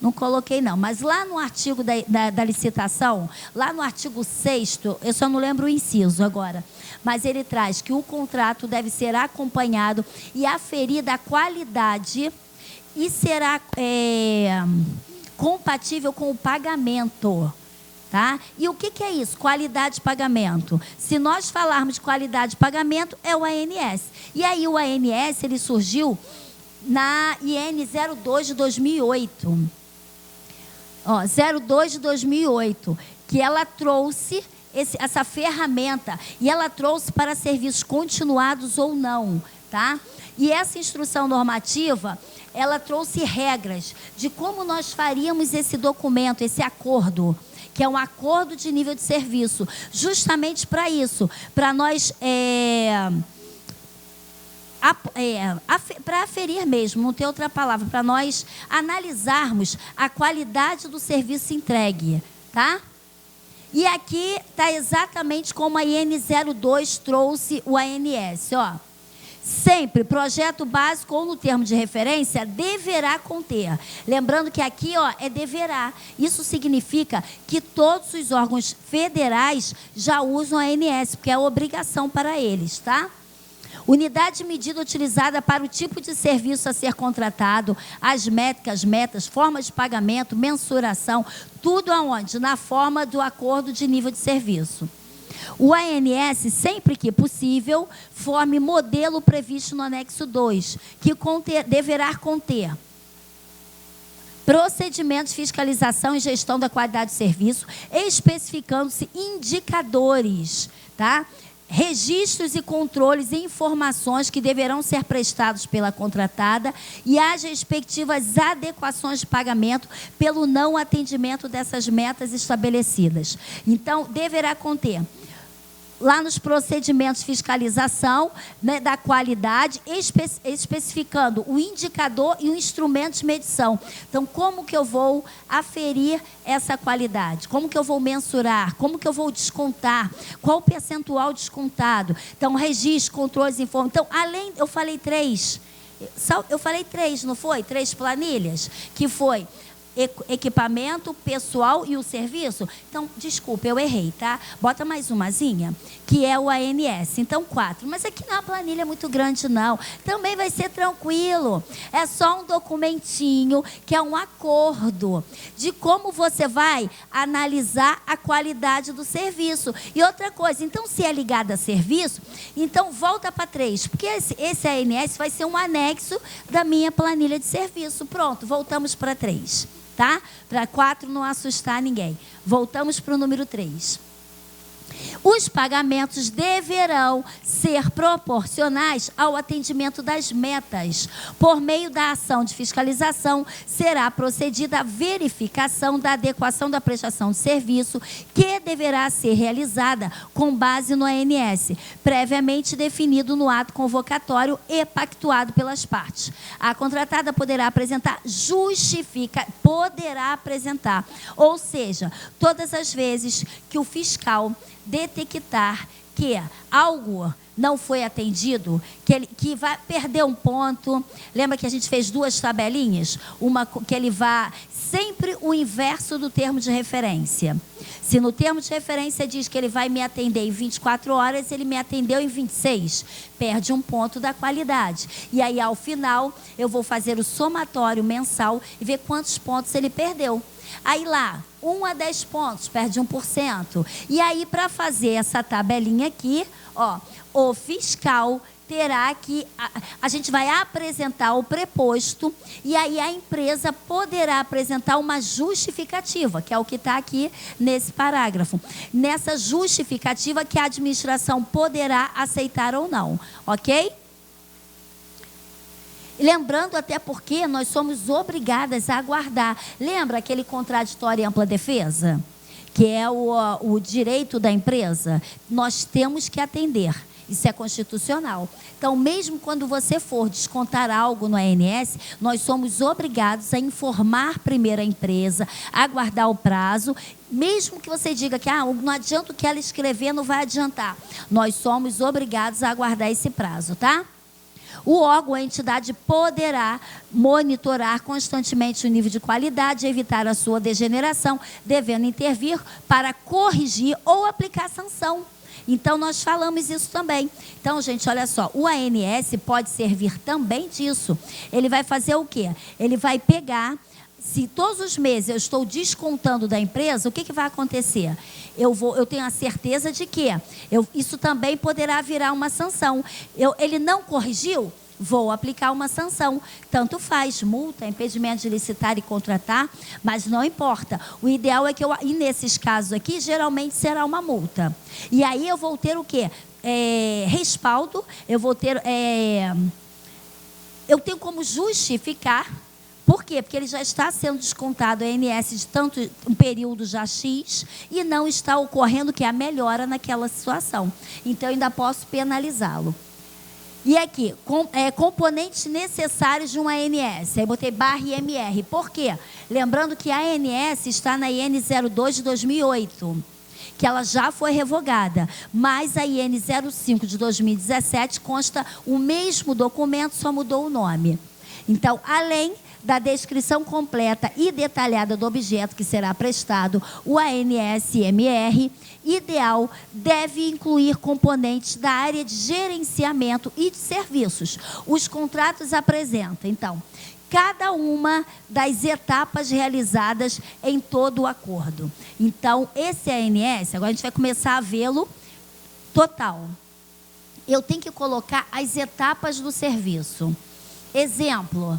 S1: Não coloquei não, mas lá no artigo da licitação, lá no artigo 6º, eu só não lembro o inciso agora, mas ele traz que o contrato deve ser acompanhado e aferida a qualidade e será compatível com o pagamento. Tá? E o que é isso? Qualidade de pagamento. Se nós falarmos de qualidade de pagamento, é o ANS. E aí o ANS, ele surgiu na IN 02 de 2008. Ó, 02 de 2008, que ela trouxe essa ferramenta, e ela trouxe para serviços continuados ou não, tá? E essa instrução normativa, ela trouxe regras de como nós faríamos esse documento, esse acordo, que é um acordo de nível de serviço, justamente para isso, para nós, para aferir mesmo, não tem outra palavra, para nós analisarmos a qualidade do serviço entregue, tá? E aqui está exatamente como a IN 02 trouxe o ANS, ó. Sempre, projeto básico ou no termo de referência, deverá conter. Lembrando que aqui, ó, é deverá. Isso significa que todos os órgãos federais já usam a ANS, porque é obrigação para eles, tá? Unidade de medida utilizada para o tipo de serviço a ser contratado, as métricas, metas, formas de pagamento, mensuração, tudo aonde? Na forma do acordo de nível de serviço. O ANS, sempre que possível, forme modelo previsto no anexo 2, que deverá conter procedimentos de fiscalização e gestão da qualidade do serviço, especificando-se indicadores, tá? Registros e controles e informações que deverão ser prestados pela contratada e as respectivas adequações de pagamento pelo não atendimento dessas metas estabelecidas. Então, deverá conter lá nos procedimentos de fiscalização, né, da qualidade, especificando o indicador e o instrumento de medição. Então, como que eu vou aferir essa qualidade? Como que eu vou mensurar? Como que eu vou descontar? Qual o percentual descontado? Então, registro, controles, informações. Então, além, eu falei três, não foi? 3 planilhas, que foi equipamento, pessoal e o serviço. Então, desculpa, eu errei, tá? Bota mais umazinha, que é o ANS. Então, 4. Mas aqui não é uma planilha muito grande, não. Também vai ser tranquilo. É só um documentinho, que é um acordo de como você vai analisar a qualidade do serviço. E outra coisa, então, se é ligado a serviço, então volta para 3, porque esse ANS vai ser um anexo da minha planilha de serviço. Pronto, voltamos para 3, tá? Para 4 não assustar ninguém. Voltamos para o número 3. Os pagamentos deverão ser proporcionais ao atendimento das metas. Por meio da ação de fiscalização, será procedida a verificação da adequação da prestação de serviço, que deverá ser realizada com base no ANS, previamente definido no ato convocatório e pactuado pelas partes. A contratada poderá apresentar ou seja, todas as vezes que o fiscal detectar que algo não foi atendido, que vai perder um ponto. Lembra que a gente fez 2 tabelinhas? Uma que ele vá sempre o inverso do termo de referência. Se no termo de referência diz que ele vai me atender em 24 horas, ele me atendeu em 26, perde um ponto da qualidade. E aí, ao final, eu vou fazer o somatório mensal e ver quantos pontos ele perdeu. Aí lá, 1 a 10 pontos, perde 1%. E aí, para fazer essa tabelinha aqui, ó, o fiscal terá que... A gente vai apresentar o preposto e aí a empresa poderá apresentar uma justificativa, que é o que está aqui nesse parágrafo. Nessa justificativa que a administração poderá aceitar ou não, ok? Lembrando até porque nós somos obrigadas a aguardar. Lembra aquele contraditório e ampla defesa? Que é o direito da empresa? Nós temos que atender. Isso é constitucional. Então, mesmo quando você for descontar algo no ANS, nós somos obrigados a informar primeiro a empresa, aguardar o prazo, mesmo que você diga que não adianta o que ela escrever, não vai adiantar. Nós somos obrigados a aguardar esse prazo, tá? O órgão, a entidade, poderá monitorar constantemente o nível de qualidade, evitar a sua degeneração, devendo intervir para corrigir ou aplicar sanção. Então, nós falamos isso também. Então, gente, olha só, o ANS pode servir também disso. Ele vai fazer o quê? Ele vai pegar... Se todos os meses eu estou descontando da empresa, o que vai acontecer? Eu tenho a certeza de que isso também poderá virar uma sanção. Ele não corrigiu? Vou aplicar uma sanção. Tanto faz, multa, impedimento de licitar e contratar, mas não importa. O ideal é que e nesses casos aqui, geralmente será uma multa. E aí eu vou ter o quê? Respaldo, eu vou ter... eu tenho como justificar. Por quê? Porque ele já está sendo descontado a ANS de um período já X e não está ocorrendo que a melhora naquela situação. Então, eu ainda posso penalizá-lo. E aqui, componentes necessários de um ANS. Aí botei /IMR. Por quê? Lembrando que a ANS está na IN 02 de 2008, que ela já foi revogada. Mas a IN 05 de 2017 consta o mesmo documento, só mudou o nome. Então, além da descrição completa e detalhada do objeto que será prestado, o ANS-MR ideal deve incluir componentes da área de gerenciamento e de serviços. Os contratos apresentam, então, cada uma das etapas realizadas em todo o acordo. Então, esse ANS, agora a gente vai começar a vê-lo total. Eu tenho que colocar as etapas do serviço. Exemplo,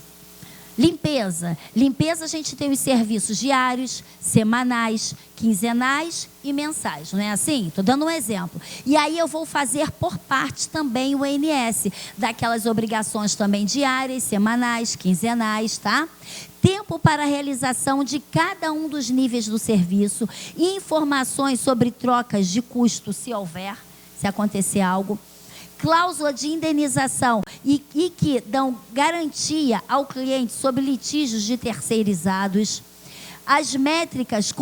S1: limpeza. Limpeza, a gente tem os serviços diários, semanais, quinzenais e mensais, não é assim? Estou dando um exemplo. E aí eu vou fazer por parte também o ANS, daquelas obrigações também diárias, semanais, quinzenais, tá? Tempo para a realização de cada um dos níveis do serviço, informações sobre trocas de custo, se houver, se acontecer algo. Cláusula de indenização e que dão garantia ao cliente sobre litígios de terceirizados. As métricas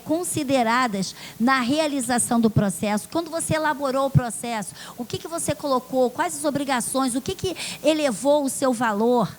S1: consideradas na realização do processo. Quando você elaborou o processo, o que você colocou, quais as obrigações, o que elevou o seu valor.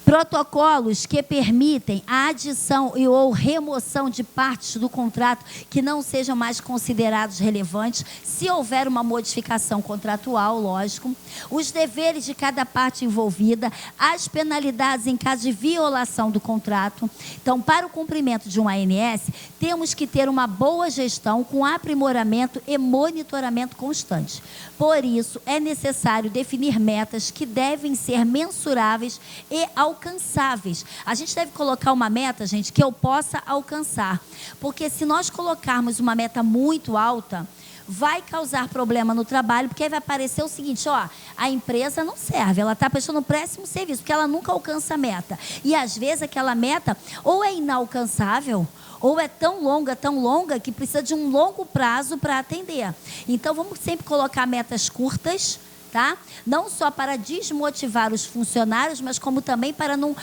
S1: Protocolos que permitem a adição e ou remoção de partes do contrato que não sejam mais considerados relevantes, se houver uma modificação contratual, lógico. Os deveres de cada parte envolvida, as penalidades em caso de violação do contrato. Então, para o cumprimento de um ANS, temos que ter uma boa gestão com aprimoramento e monitoramento constante. Por isso, é necessário definir metas que devem ser mensuráveis e alcançáveis. A gente deve colocar uma meta, gente, que eu possa alcançar. Porque se nós colocarmos uma meta muito alta, vai causar problema no trabalho, porque aí vai parecer o seguinte, ó, a empresa não serve, ela está prestando um péssimo serviço, porque ela nunca alcança a meta. E às vezes aquela meta ou é inalcançável, ou é tão longa, que precisa de um longo prazo para atender. Então, vamos sempre colocar metas curtas, tá? Não só para desmotivar os funcionários, mas como também para não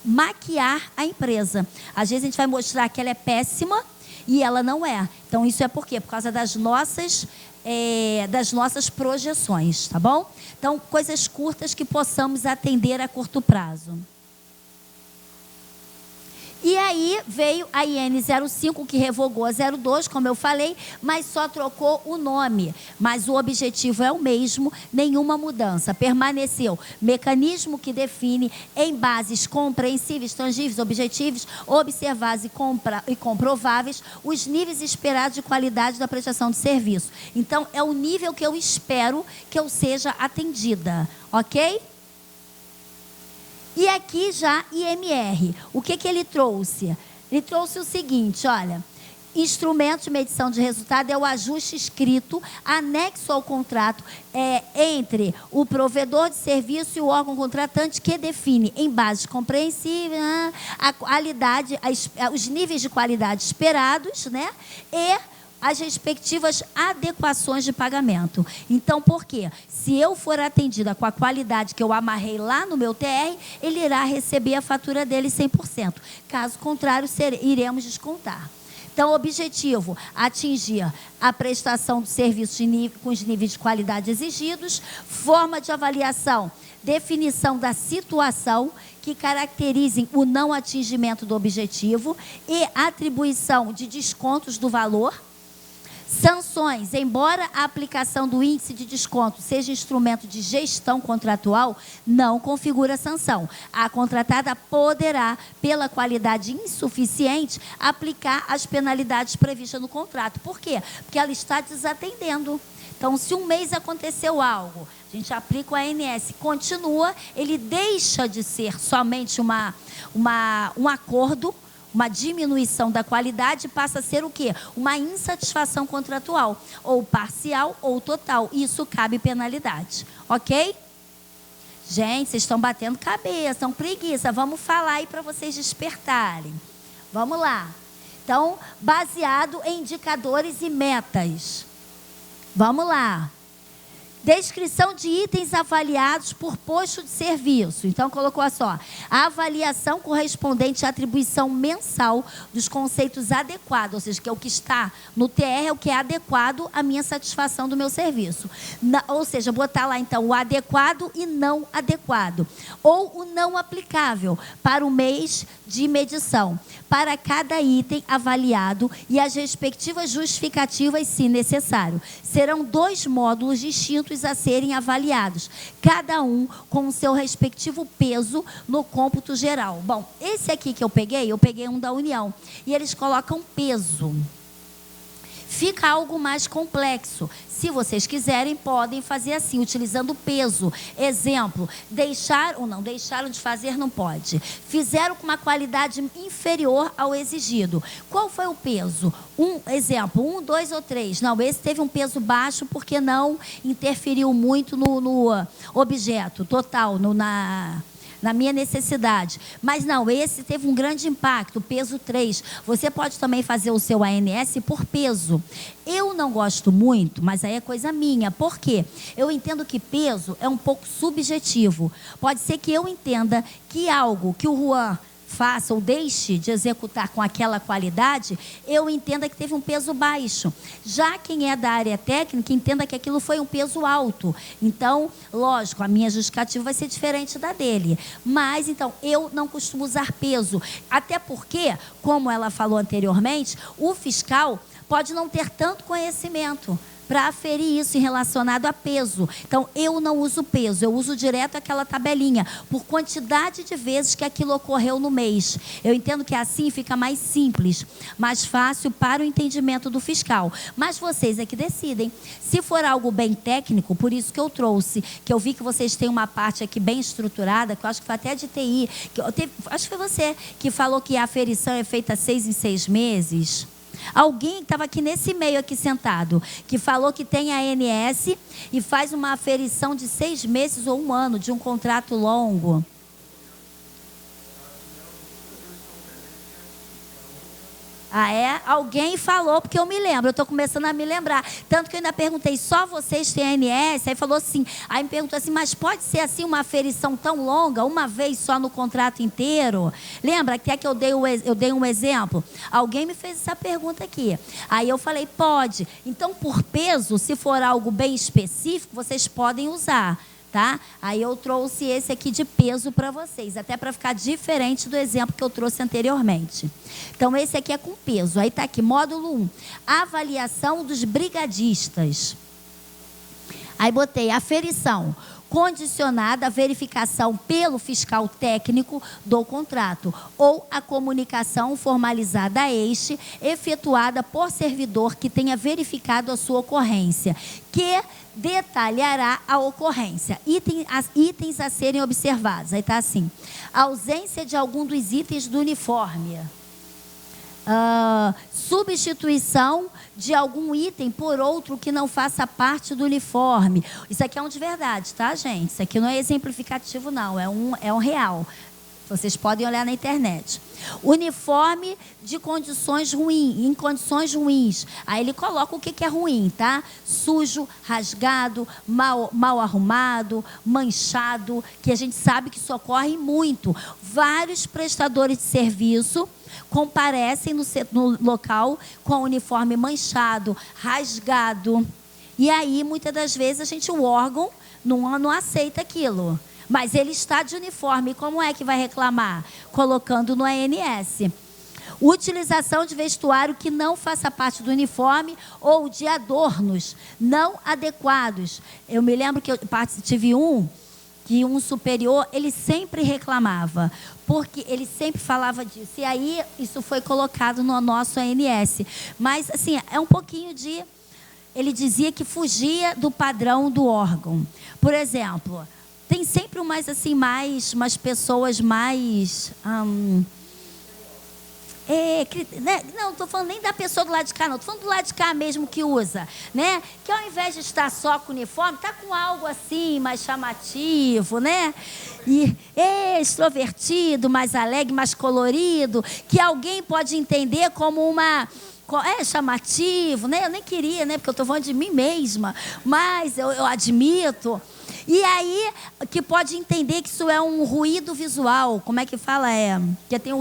S1: maquiar a empresa. Às vezes a gente vai mostrar que ela é péssima e ela não é. Então, isso é por quê? Por causa das nossas projeções, tá bom? Então, coisas curtas que possamos atender a curto prazo. E aí veio a IN 05, que revogou a 02, como eu falei, mas só trocou o nome. Mas o objetivo é o mesmo, nenhuma mudança. Permaneceu mecanismo que define em bases compreensíveis, tangíveis, objetivos, observáveis e comprováveis os níveis esperados de qualidade da prestação de serviço. Então, é o nível que eu espero que eu seja atendida, ok? E aqui já IMR, o que ele trouxe? Ele trouxe o seguinte, olha, instrumento de medição de resultado é o ajuste escrito, anexo ao contrato, entre o provedor de serviço e o órgão contratante, que define em bases compreensíveis a qualidade, os níveis de qualidade esperados, né? E as respectivas adequações de pagamento. Então, por quê? Se eu for atendida com a qualidade que eu amarrei lá no meu TR, ele irá receber a fatura dele 100%. Caso contrário, iremos descontar. Então, objetivo, atingir a prestação do serviço com os níveis de qualidade exigidos, forma de avaliação, definição da situação que caracterizem o não atingimento do objetivo e atribuição de descontos do valor. Sanções, embora a aplicação do índice de desconto seja instrumento de gestão contratual, não configura sanção. A contratada poderá, pela qualidade insuficiente, aplicar as penalidades previstas no contrato. Por quê? Porque ela está desatendendo. Então, se um mês aconteceu algo, a gente aplica o ANS, continua, ele deixa de ser somente um acordo, uma diminuição da qualidade, passa a ser o quê? Uma insatisfação contratual, ou parcial ou total. Isso cabe penalidade, ok? Gente, vocês estão batendo cabeça, estão preguiça. Vamos falar aí para vocês despertarem. Vamos lá. Então, baseado em indicadores e metas. Vamos lá. Descrição de itens avaliados por posto de serviço. Então, colocou só. A avaliação correspondente à atribuição mensal dos conceitos adequados. Ou seja, que é o que está no TR, é o que é adequado à minha satisfação do meu serviço. Ou seja, botar lá, então, o adequado e não adequado. Ou o não aplicável para o mês de medição. Para cada item avaliado e as respectivas justificativas, se necessário. Serão 2 módulos distintos a serem avaliados, cada um com o seu respectivo peso no cômputo geral. Bom, esse aqui que eu peguei um da União, e eles colocam peso. Fica algo mais complexo. Se vocês quiserem, podem fazer assim, utilizando peso. Exemplo, deixaram de fazer, não pode. Fizeram com uma qualidade inferior ao exigido. Qual foi o peso? Exemplo, 1, 2 ou 3. Não, esse teve um peso baixo porque não interferiu muito no objeto total, na minha necessidade. Mas não, esse teve um grande impacto, peso 3. Você pode também fazer o seu ANS por peso. Eu não gosto muito, mas aí é coisa minha. Por quê? Eu entendo que peso é um pouco subjetivo. Pode ser que eu entenda que algo que o Juan faça ou deixe de executar com aquela qualidade, eu entenda que teve um peso baixo. Já quem é da área técnica, entenda que aquilo foi um peso alto. Então, lógico, a minha justificativa vai ser diferente da dele. Mas, então, eu não costumo usar peso. Até porque, como ela falou anteriormente, o fiscal pode não ter tanto conhecimento para aferir isso em relacionado a peso. Então, eu não uso peso, eu uso direto aquela tabelinha, por quantidade de vezes que aquilo ocorreu no mês. Eu entendo que assim fica mais simples, mais fácil para o entendimento do fiscal. Mas vocês é que decidem. Se for algo bem técnico, por isso que eu trouxe, que eu vi que vocês têm uma parte aqui bem estruturada, que eu acho que foi até de TI, acho que foi você que falou que a aferição é feita 6 em 6 meses. Alguém que estava aqui nesse meio aqui sentado, que falou que tem a ANS e faz uma aferição de 6 meses ou 1 ano de um contrato longo. Ah, é? Alguém falou, porque eu me lembro, eu estou começando a me lembrar. Tanto que eu ainda perguntei, só vocês têm ANS? Aí falou sim. Aí me perguntou assim, mas pode ser assim uma aferição tão longa, uma vez só no contrato inteiro? Lembra que é que eu dei um exemplo? Alguém me fez essa pergunta aqui. Aí eu falei, pode. Então, por peso, se for algo bem específico, vocês podem usar. Tá? Aí eu trouxe esse aqui de peso para vocês, até para ficar diferente do exemplo que eu trouxe anteriormente. Então, esse aqui é com peso. Aí está aqui, módulo 1, avaliação dos brigadistas. Aí botei aferição condicionada à verificação pelo fiscal técnico do contrato ou a comunicação formalizada a este, efetuada por servidor que tenha verificado a sua ocorrência, que detalhará a ocorrência. Itens a serem observados. Aí está assim, ausência de algum dos itens do uniforme. Substituição de algum item por outro que não faça parte do uniforme. Isso aqui é um de verdade, tá, gente? Isso aqui não é exemplificativo, não. É um real. Vocês podem olhar na internet. Uniforme de condições ruins, em condições ruins. Aí ele coloca o que é ruim, tá? Sujo, rasgado, mal arrumado, manchado, que a gente sabe que isso ocorre muito. Vários prestadores de serviço comparecem no local com o uniforme manchado, rasgado. E aí, muitas das vezes, o órgão não aceita aquilo. Mas ele está de uniforme. Como é que vai reclamar? Colocando no ANS. Utilização de vestuário que não faça parte do uniforme ou de adornos não adequados. Eu me lembro que eu tive que um superior, ele sempre reclamava, porque ele sempre falava disso. E aí, isso foi colocado no nosso ANS. Mas, assim, é um pouquinho de... Ele dizia que fugia do padrão do órgão. Por exemplo, tem sempre umas pessoas mais... não estou falando nem da pessoa do lado de cá, não. Estou falando do lado de cá mesmo que usa, né? Que ao invés de estar só com uniforme, está com algo assim, mais chamativo, né? E extrovertido, mais alegre, mais colorido, que alguém pode entender como uma... chamativo, né? Eu nem queria, né? Porque eu estou falando de mim mesma, mas eu admito. E aí, que pode entender que isso é um ruído visual. Como é que fala? Que tem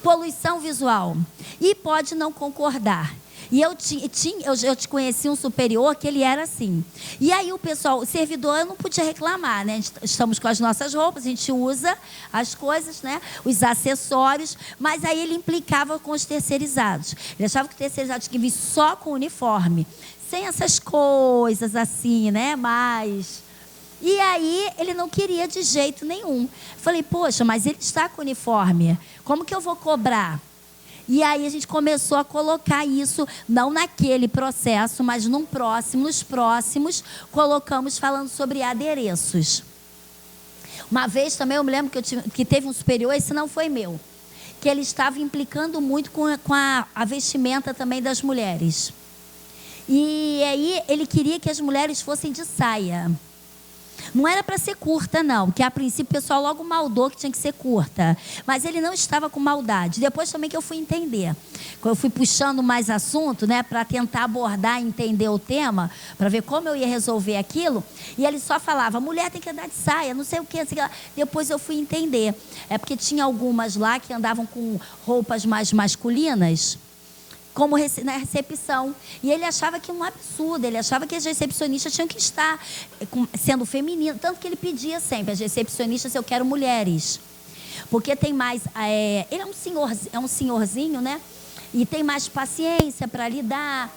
S1: poluição visual. E pode não concordar. E eu te conheci um superior que ele era assim. E aí o pessoal, o servidor, eu não podia reclamar, né? Estamos com as nossas roupas, a gente usa as coisas, né? Os acessórios, mas aí ele implicava com os terceirizados. Ele achava que o terceirizado tinha que vir só com uniforme, sem essas coisas assim, né? E aí, ele não queria de jeito nenhum. Falei, poxa, mas ele está com uniforme. Como que eu vou cobrar? E aí, a gente começou a colocar isso, não naquele processo, mas nos próximos, colocamos falando sobre adereços. Uma vez também, eu me lembro que teve um superior, esse não foi meu, que ele estava implicando muito com a vestimenta também das mulheres. E aí, ele queria que as mulheres fossem de saia.
S2: Não era para ser curta, não, porque a princípio o pessoal logo maldou que tinha que ser curta. Mas ele não estava com maldade. Depois também que eu fui entender. Quando eu fui puxando mais assunto, né, para tentar abordar e entender o tema, para ver como eu ia resolver aquilo, e ele só falava, mulher tem que andar de saia, não sei o que, depois eu fui entender. É porque tinha algumas lá que andavam com roupas mais masculinas, como na recepção. E ele achava que um absurdo, ele achava que as recepcionistas tinham que estar sendo femininas, tanto que ele pedia sempre, as recepcionistas, eu quero mulheres. Porque tem mais, ele é um senhorzinho, né? E tem mais paciência para lidar,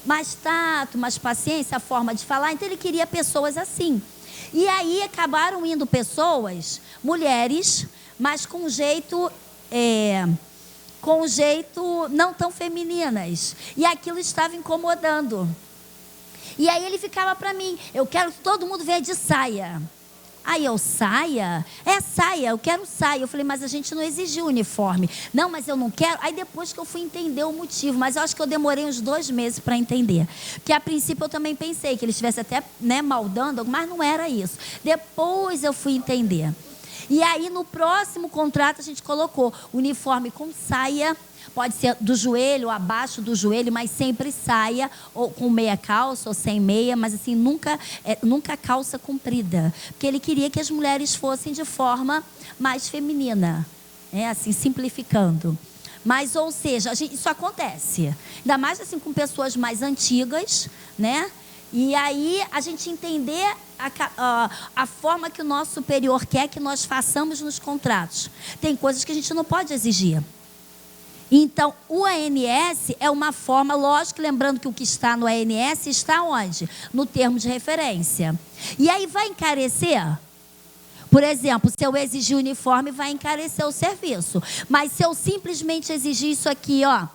S2: mais tato, mais paciência, a forma de falar, então ele queria pessoas assim. E aí acabaram indo pessoas, mulheres, mas com jeito não tão femininas. E aquilo estava incomodando. E aí ele ficava para mim, eu quero que todo mundo venha de saia. Aí eu, saia? É saia, eu quero saia. Eu falei, mas a gente não exigiu uniforme. Não, mas eu não quero. Aí depois que eu fui entender o motivo, mas eu acho que eu demorei uns 2 meses para entender. Porque a princípio eu também pensei que ele estivesse até, né, maldando, mas não era isso. Depois eu fui entender. E aí, no próximo contrato, a gente colocou uniforme com saia, pode ser do joelho, abaixo do joelho, mas sempre saia, ou com meia calça, ou sem meia, mas assim, nunca calça comprida. Porque ele queria que as mulheres fossem de forma mais feminina, assim, simplificando. Mas, ou seja, isso acontece. Ainda mais assim com pessoas mais antigas, né? E aí a gente entender a forma que o nosso superior quer que nós façamos nos contratos. Tem coisas que a gente não pode exigir. Então, o ANS é uma forma, lógico, lembrando que o que está no ANS está onde? No termo de referência. E aí vai encarecer? Por exemplo, se eu exigir uniforme, vai encarecer o serviço. Mas se eu simplesmente exigir isso aqui, ó,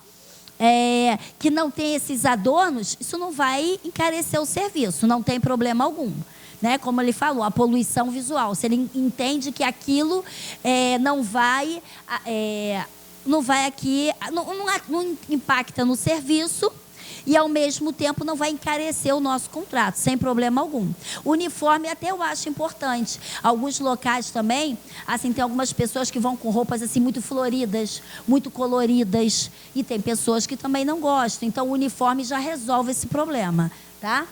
S2: que não tem esses adornos, isso não vai encarecer o serviço, não tem problema algum. Né? Como ele falou, a poluição visual. Se ele entende que aquilo não impacta no serviço e, ao mesmo tempo, não vai encarecer o nosso contrato, sem problema algum. O uniforme até eu acho importante. Alguns locais também, assim, tem algumas pessoas que vão com roupas assim muito floridas, muito coloridas, e tem pessoas que também não gostam. Então, o uniforme já resolve esse problema, tá?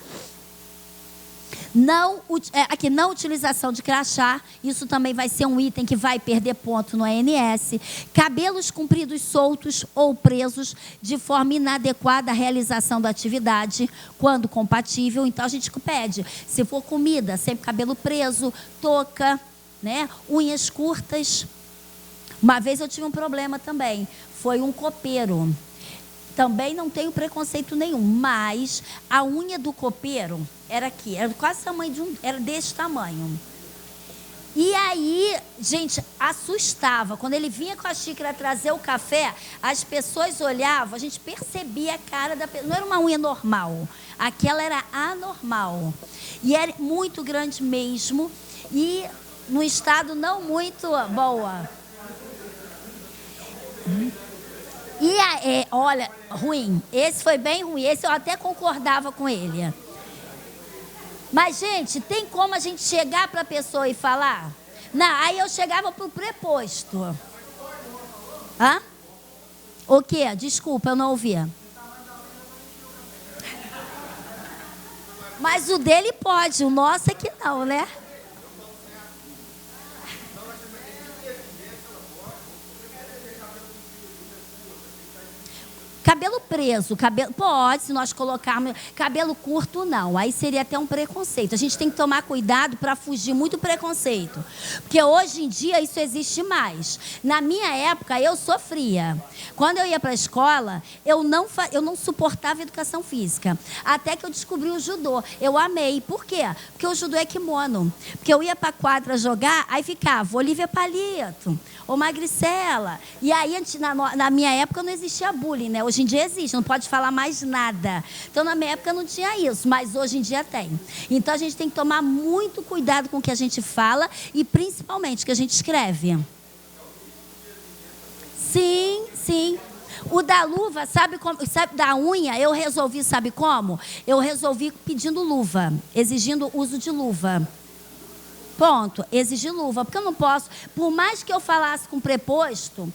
S2: Aqui, não utilização de crachá, isso também vai ser um item que vai perder ponto no ANS. Cabelos compridos soltos ou presos de forma inadequada à realização da atividade, quando compatível. Então a gente pede, se for comida, sempre cabelo preso, touca, né? Unhas curtas. Uma vez eu tive um problema também, foi um copeiro. Também não tenho preconceito nenhum, mas a unha do copeiro era aqui, era quase o tamanho era desse tamanho. E aí, gente, assustava. Quando ele vinha com a xícara trazer o café, as pessoas olhavam, a gente percebia a cara da pessoa. Não era uma unha normal, aquela era anormal. E era muito grande mesmo, e num estado não muito boa. E olha, ruim. Esse foi bem ruim. Esse eu até concordava com ele. Mas, gente, tem como a gente chegar para a pessoa e falar? Não, aí eu chegava para o preposto. Hã? O quê? Desculpa, eu não ouvi. Mas o dele pode, o nosso é que não, né? Cabelo preso, pode, se nós colocarmos cabelo curto, não. Aí seria até um preconceito. A gente tem que tomar cuidado para fugir muito do preconceito. Porque hoje em dia isso existe mais. Na minha época, eu sofria. Quando eu ia para a escola, eu não suportava educação física. Até que eu descobri o judô. Eu amei. Por quê? Porque o judô é kimono. Porque eu ia para a quadra jogar, aí ficava Olivia Palito, ou Magricela. E aí, na minha época, não existia bullying, né? Hoje em dia existe, não pode falar mais nada. Então, na minha época não tinha isso, mas hoje em dia tem. Então, a gente tem que tomar muito cuidado com o que a gente fala e, principalmente, o que a gente escreve. Sim, sim. O da luva, sabe da unha, eu resolvi, sabe como? Eu resolvi pedindo luva, exigindo uso de luva. Ponto, exigir luva, porque eu não posso, por mais que eu falasse com preposto,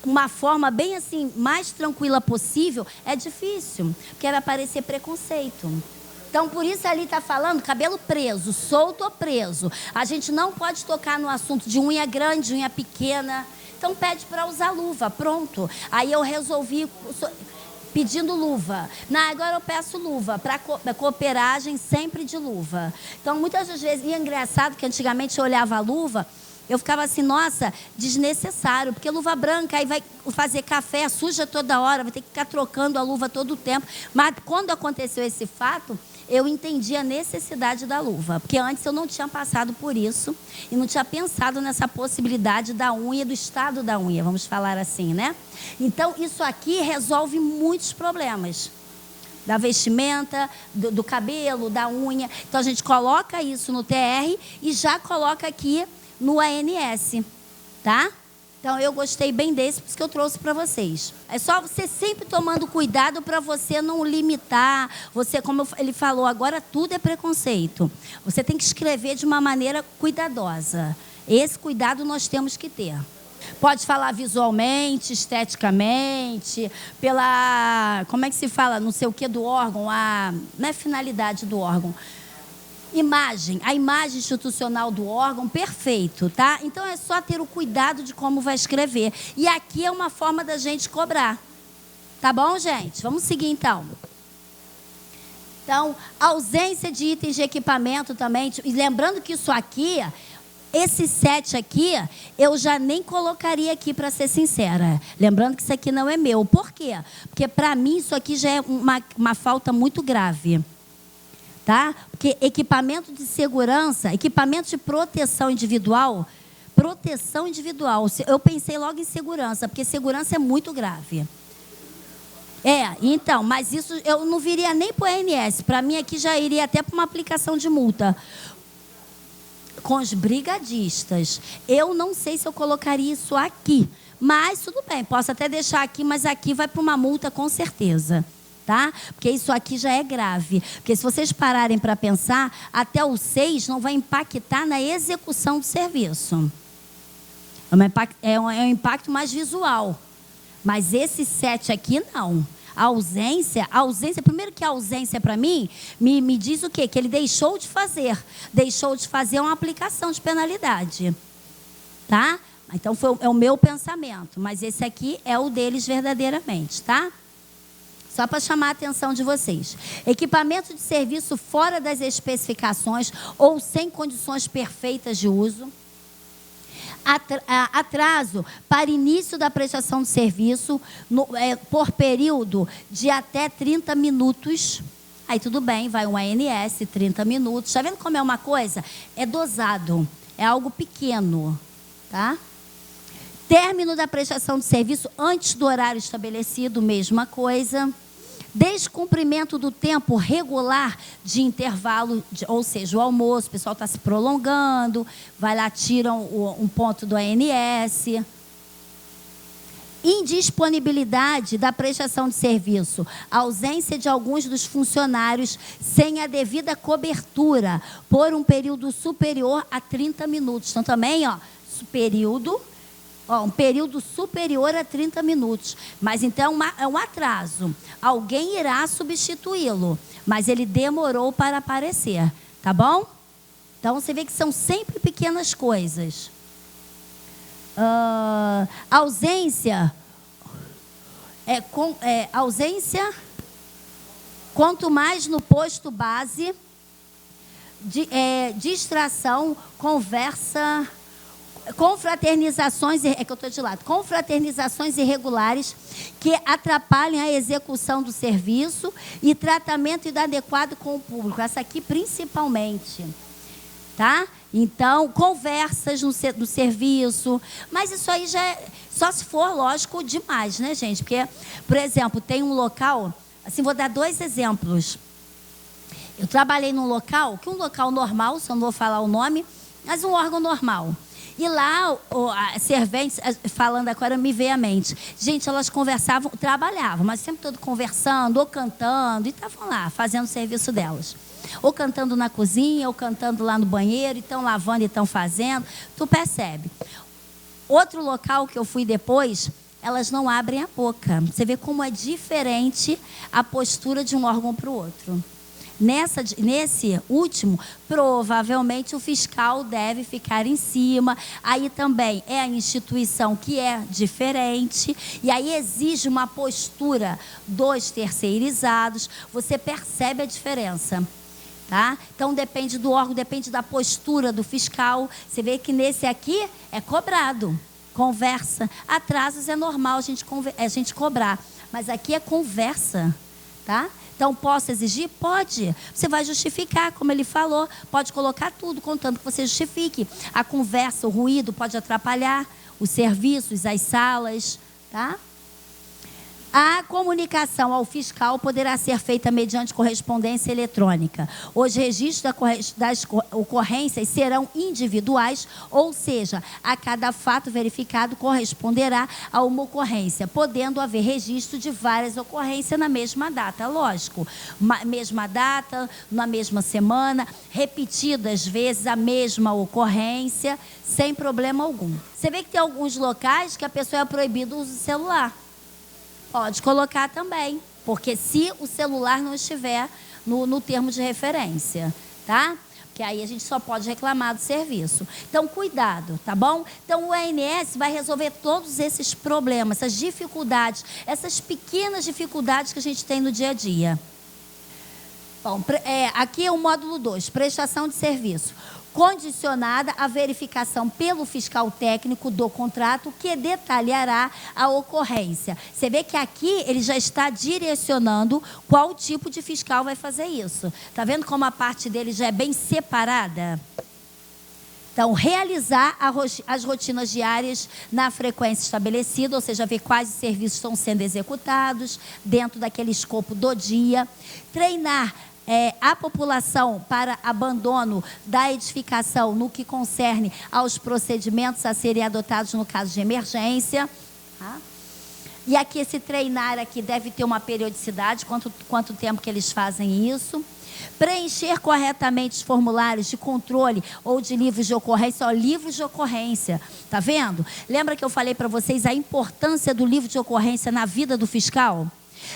S2: uma forma bem assim, mais tranquila possível, é difícil, porque vai parecer preconceito. Então, por isso ali está falando cabelo preso, solto ou preso. A gente não pode tocar no assunto de unha grande, unha pequena. Então, pede para usar luva, pronto. Aí eu resolvi pedindo luva. Agora eu peço luva, para cooperagem sempre de luva. Então, muitas das vezes, e é engraçado que antigamente eu olhava a luva, eu ficava assim, nossa, desnecessário, porque luva branca, aí vai fazer café, suja toda hora, vai ter que ficar trocando a luva todo o tempo. Mas quando aconteceu esse fato, eu entendi a necessidade da luva, porque antes eu não tinha passado por isso e não tinha pensado nessa possibilidade da unha, do estado da unha, vamos falar assim, né? Então, isso aqui resolve muitos problemas. Da vestimenta, do cabelo, da unha. Então, a gente coloca isso no TR e já coloca aqui no ANS, tá? Então, eu gostei bem desse, por isso que eu trouxe para vocês. É só você sempre tomando cuidado para você não limitar. Você, como ele falou, agora tudo é preconceito. Você tem que escrever de uma maneira cuidadosa. Esse cuidado nós temos que ter. Pode falar visualmente, esteticamente, pela... Como é que se fala? Não sei o que do órgão. Não é finalidade do órgão. Imagem, a imagem institucional do órgão, perfeito, tá? Então é só ter o cuidado de como vai escrever. E aqui é uma forma da gente cobrar. Tá bom, gente? Vamos seguir então. Então, ausência de itens de equipamento também. E lembrando que isso aqui, esse 7 aqui, eu já nem colocaria aqui, para ser sincera. Lembrando que isso aqui não é meu. Por quê? Porque para mim isso aqui já é uma falta muito grave. Tá? Porque equipamento de segurança, equipamento de proteção individual, eu pensei logo em segurança, porque segurança é muito grave. Então, mas isso eu não viria nem para o ANS, para mim aqui já iria até para uma aplicação de multa. Com os brigadistas, eu não sei se eu colocaria isso aqui, mas tudo bem, posso até deixar aqui, mas aqui vai para uma multa com certeza. Tá? Porque isso aqui já é grave. Porque se vocês pararem para pensar, até o 6 não vai impactar na execução do serviço. É um impacto mais visual. Mas esse 7 aqui, não. A ausência, primeiro que a ausência para mim, me diz o quê? Que ele deixou de fazer. Deixou de fazer uma aplicação de penalidade. Tá? Então, é o meu pensamento. Mas esse aqui é o deles verdadeiramente, tá? Só para chamar a atenção de vocês. Equipamento de serviço fora das especificações ou sem condições perfeitas de uso. Atraso para início da prestação de serviço por período de até 30 minutos. Aí tudo bem, vai um ANS, 30 minutos. Está vendo como é uma coisa? É dosado, é algo pequeno, tá? Término da prestação de serviço antes do horário estabelecido, mesma coisa. Descumprimento do tempo regular de intervalo, ou seja, o almoço, o pessoal está se prolongando, vai lá, tiram um ponto do ANS. Indisponibilidade da prestação de serviço, ausência de alguns dos funcionários sem a devida cobertura por um período superior a 30 minutos. Então, também, um período superior a 30 minutos. Mas então é um atraso. Alguém irá substituí-lo, mas ele demorou para aparecer. Tá bom? Então você vê que são sempre pequenas coisas. Ausência. Ausência. Quanto mais no posto base, distração, conversa. Confraternizações, que eu estou de lado, confraternizações irregulares que atrapalhem a execução do serviço e tratamento inadequado com o público. Essa aqui principalmente, tá? Então, conversas do serviço, mas isso aí já é, só se for, lógico, demais, né, gente? Porque, por exemplo, tem um local, assim, vou dar 2 exemplos. Eu trabalhei num local, que um local normal, se eu não vou falar o nome, mas um órgão normal. E lá, as serventes, falando agora, me veio à mente. Gente, elas conversavam, trabalhavam, mas o tempo todo conversando, ou cantando, e estavam lá, fazendo o serviço delas. Ou cantando na cozinha, ou cantando lá no banheiro, e estão lavando e estão fazendo. Tu percebe. Outro local que eu fui depois, elas não abrem a boca. Você vê como é diferente a postura de um órgão para o outro. Nesse último, provavelmente o fiscal deve ficar em cima. Aí também é a instituição que é diferente. E aí exige uma postura dos terceirizados. Você percebe a diferença. Tá? Então depende do órgão, depende da postura do fiscal. Você vê que nesse aqui é cobrado. Conversa. Atrasos é normal a gente cobrar. Mas aqui é conversa. Tá? Então, posso exigir? Pode. Você vai justificar, como ele falou. Pode colocar tudo, contanto que você justifique. A conversa, o ruído pode atrapalhar os serviços, as salas. Tá? A comunicação ao fiscal poderá ser feita mediante correspondência eletrônica. Os registros das ocorrências serão individuais, ou seja, a cada fato verificado corresponderá a uma ocorrência, podendo haver registro de várias ocorrências na mesma data. Lógico, mesma data, na mesma semana, repetidas vezes a mesma ocorrência, sem problema algum. Você vê que tem alguns locais que a pessoa é proibido o uso do celular. Pode colocar também, porque se o celular não estiver no termo de referência, tá? Porque aí a gente só pode reclamar do serviço. Então, cuidado, tá bom? Então, o ANS vai resolver todos esses problemas, essas dificuldades, essas pequenas dificuldades que a gente tem no dia a dia. Bom, aqui é o módulo 2, prestação de serviço. Condicionada à verificação pelo fiscal técnico do contrato, que detalhará a ocorrência. Você vê que aqui ele já está direcionando qual tipo de fiscal vai fazer isso. Está vendo como a parte dele já é bem separada? Então, realizar as rotinas diárias na frequência estabelecida, ou seja, ver quais serviços estão sendo executados dentro daquele escopo do dia. Treinar a população para abandono da edificação no que concerne aos procedimentos a serem adotados no caso de emergência. Tá? E aqui esse treinar aqui deve ter uma periodicidade, quanto tempo que eles fazem isso. Preencher corretamente os formulários de controle ou de livros de ocorrência. Ó, livros de ocorrência, tá vendo? Lembra que eu falei para vocês a importância do livro de ocorrência na vida do fiscal?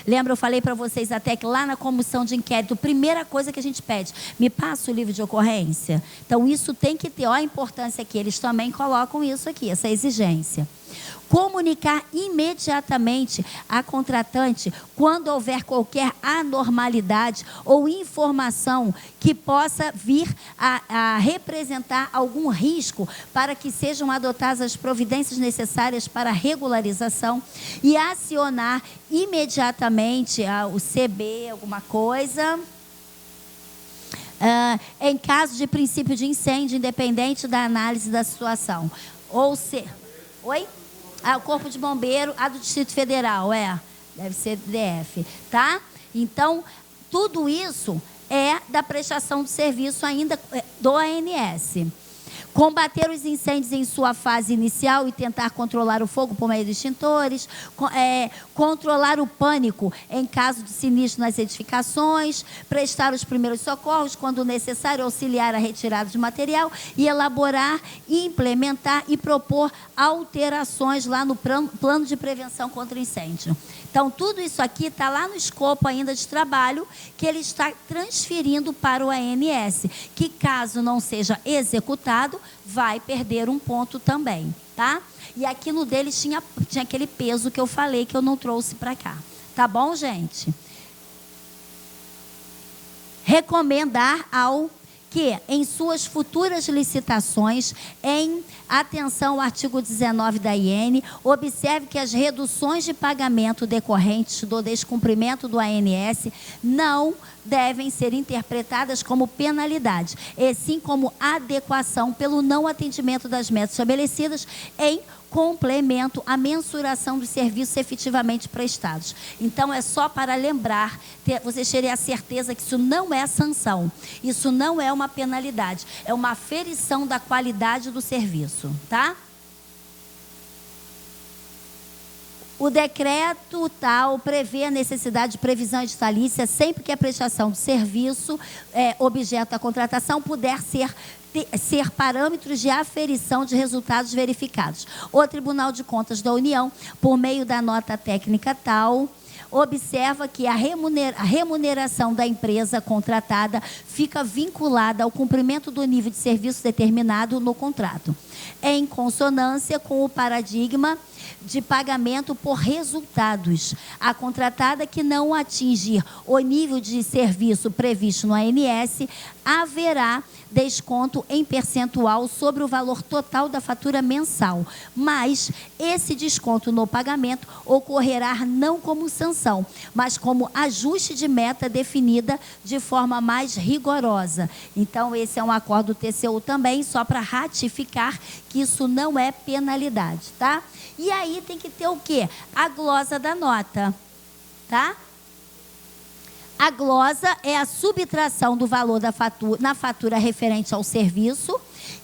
S2: Lembra, eu falei para vocês até que lá na comissão de inquérito, primeira coisa que a gente pede, me passa o livro de ocorrência. Então, isso tem que ter, ó, a importância que eles também colocam isso aqui, essa exigência. Comunicar imediatamente a contratante quando houver qualquer anormalidade ou informação que possa vir a representar algum risco para que sejam adotadas as providências necessárias para a regularização e acionar imediatamente o CB, alguma coisa. Em caso de princípio de incêndio, independente da análise da situação. Ou seja... Oi? O Corpo de Bombeiro, do Distrito Federal, deve ser DF, tá? Então, tudo isso é da prestação de serviço ainda do ANS. Combater os incêndios em sua fase inicial e tentar controlar o fogo por meio de extintores. Controlar o pânico em caso de sinistro nas edificações. Prestar os primeiros socorros quando necessário, auxiliar a retirada de material. E elaborar, implementar e propor alterações lá no plano de prevenção contra incêndio. Então, tudo isso aqui está lá no escopo ainda de trabalho que ele está transferindo para o ANS, que caso não seja executado, vai perder um ponto também, tá? E aquilo deles tinha aquele peso que eu falei que eu não trouxe para cá. Tá bom, gente? Recomendar ao que, em suas futuras licitações, em atenção ao artigo 19 da IN, observe que as reduções de pagamento decorrentes do descumprimento do ANS não devem ser interpretadas como penalidade, e sim como adequação pelo não atendimento das metas estabelecidas em
S1: complemento à mensuração dos serviços efetivamente prestados. Então, é só para lembrar, vocês terem a certeza que isso não é sanção, isso não é uma penalidade, é uma aferição da qualidade do serviço, tá? O decreto tal prevê a necessidade de previsão editalícia sempre que a prestação de serviço objeto da contratação puder ser parâmetros de aferição de resultados verificados. O Tribunal de Contas da União, por meio da nota técnica tal, observa que a remuneração da empresa contratada fica vinculada ao cumprimento do nível de serviço determinado no contrato, em consonância com o paradigma de pagamento por resultados. A contratada que não atingir o nível de serviço previsto no ANS, haverá desconto em percentual sobre o valor total da fatura mensal, mas esse desconto no pagamento ocorrerá não como sanção, mas como ajuste de meta definida de forma mais rigorosa. Então, esse é um acordo do TCU também, só para ratificar que isso não é penalidade, tá? E aí tem que ter o quê? A glosa da nota, tá? A glosa é a subtração do valor da fatura, na fatura referente ao serviço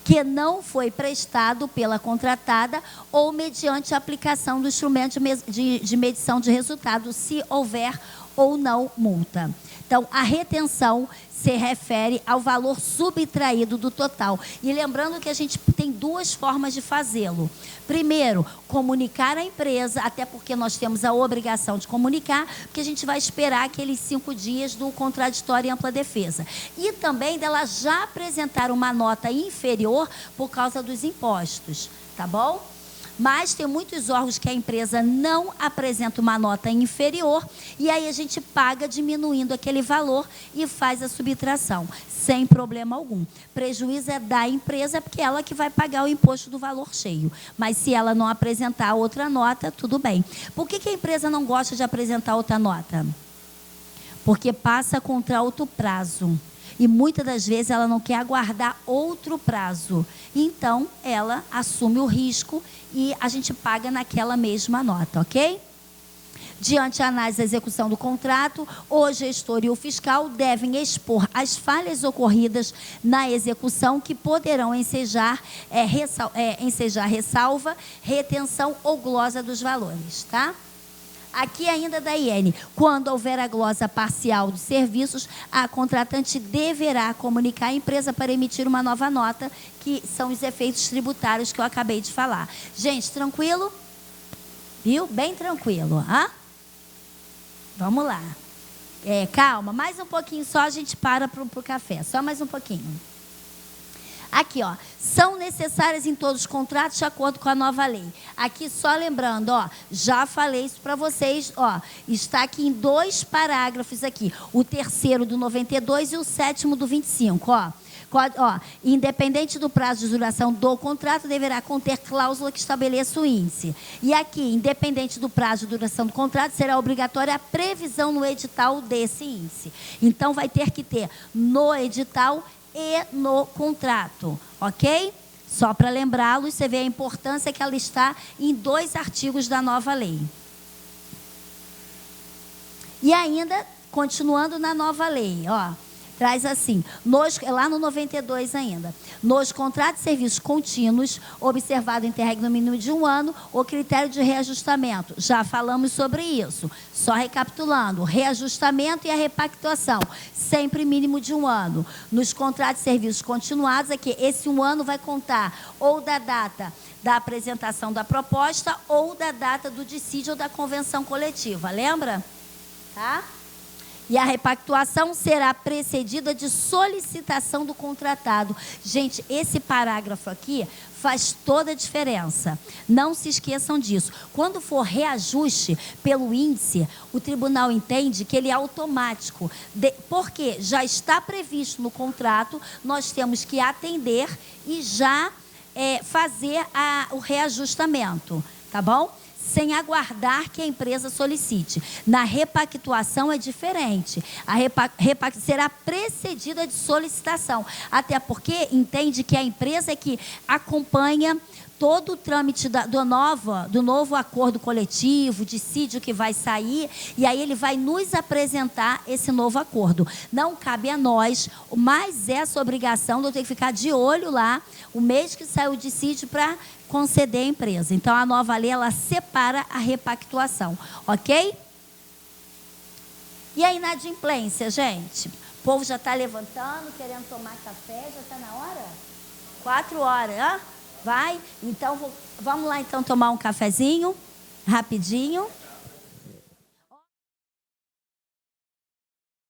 S1: que não foi prestado pela contratada ou mediante a aplicação do instrumento de medição de resultado, se houver ou não multa. Então, a retenção se refere ao valor subtraído do total. E lembrando que a gente tem duas formas de fazê-lo. Primeiro, comunicar à empresa, até porque nós temos a obrigação de comunicar, porque a gente vai esperar aqueles 5 dias do contraditório e ampla defesa. E também dela já apresentar uma nota inferior por causa dos impostos, tá bom? Mas tem muitos órgãos que a empresa não apresenta uma nota inferior e aí a gente paga diminuindo aquele valor e faz a subtração, sem problema algum. Prejuízo é da empresa porque é ela que vai pagar o imposto do valor cheio. Mas se ela não apresentar outra nota, tudo bem. Por que a empresa não gosta de apresentar outra nota? Porque passa contra outro prazo. E muitas das vezes ela não quer aguardar outro prazo. Então, ela assume o risco e a gente paga naquela mesma nota, ok? Diante da análise da execução do contrato, o gestor e o fiscal devem expor as falhas ocorridas na execução que poderão ensejar ressalva, retenção ou glosa dos valores, tá? Aqui ainda da IN, quando houver a glosa parcial dos serviços, a contratante deverá comunicar à empresa para emitir uma nova nota, que são os efeitos tributários que eu acabei de falar. Gente, tranquilo? Viu? Bem tranquilo. Hã? Vamos lá. Calma, mais um pouquinho só, a gente para para o café. Só mais um pouquinho. Aqui, ó, são necessárias em todos os contratos de acordo com a nova lei. Aqui só lembrando, ó, já falei isso para vocês, ó, está aqui em 2 parágrafos aqui, o 3º do 92 e o 7º do 25, ó. Independente do prazo de duração do contrato, deverá conter cláusula que estabeleça o índice. E aqui, independente do prazo de duração do contrato, será obrigatória a previsão no edital desse índice. Então, vai ter que ter no edital e no contrato, ok? Só para lembrá-los, você vê a importância que ela está em 2 artigos da nova lei. E ainda, continuando na nova lei, ó, traz assim, lá no 92 ainda, nos contratos de serviços contínuos, observado interregno mínimo de 1 ano, o critério de reajustamento. Já falamos sobre isso. Só recapitulando, reajustamento e a repactuação, sempre mínimo de 1 ano. Nos contratos de serviços continuados, aqui, esse 1 ano vai contar ou da data da apresentação da proposta ou da data do dissídio ou da convenção coletiva. Lembra? Tá? E a repactuação será precedida de solicitação do contratado. Gente, esse parágrafo aqui faz toda a diferença. Não se esqueçam disso. Quando for reajuste pelo índice, o tribunal entende que ele é automático. Porque já está previsto no contrato, nós temos que atender e já fazer o reajustamento. Tá bom? Sem aguardar que a empresa solicite. Na repactuação é diferente. A repactuação será precedida de solicitação. Até porque entende que a empresa é que acompanha
S2: todo o trâmite do novo acordo coletivo, dissídio que vai sair, e aí ele vai nos apresentar esse novo acordo. Não cabe a nós, mas é essa obrigação de eu ter que ficar de olho lá, o mês que sai o dissídio, para conceder a empresa. Então, a nova lei, ela separa a repactuação, ok? E a inadimplência, gente? O povo já está levantando, querendo tomar café, já está na hora? 4 horas, hein? Vai? Então, vamos lá então tomar um cafezinho, rapidinho.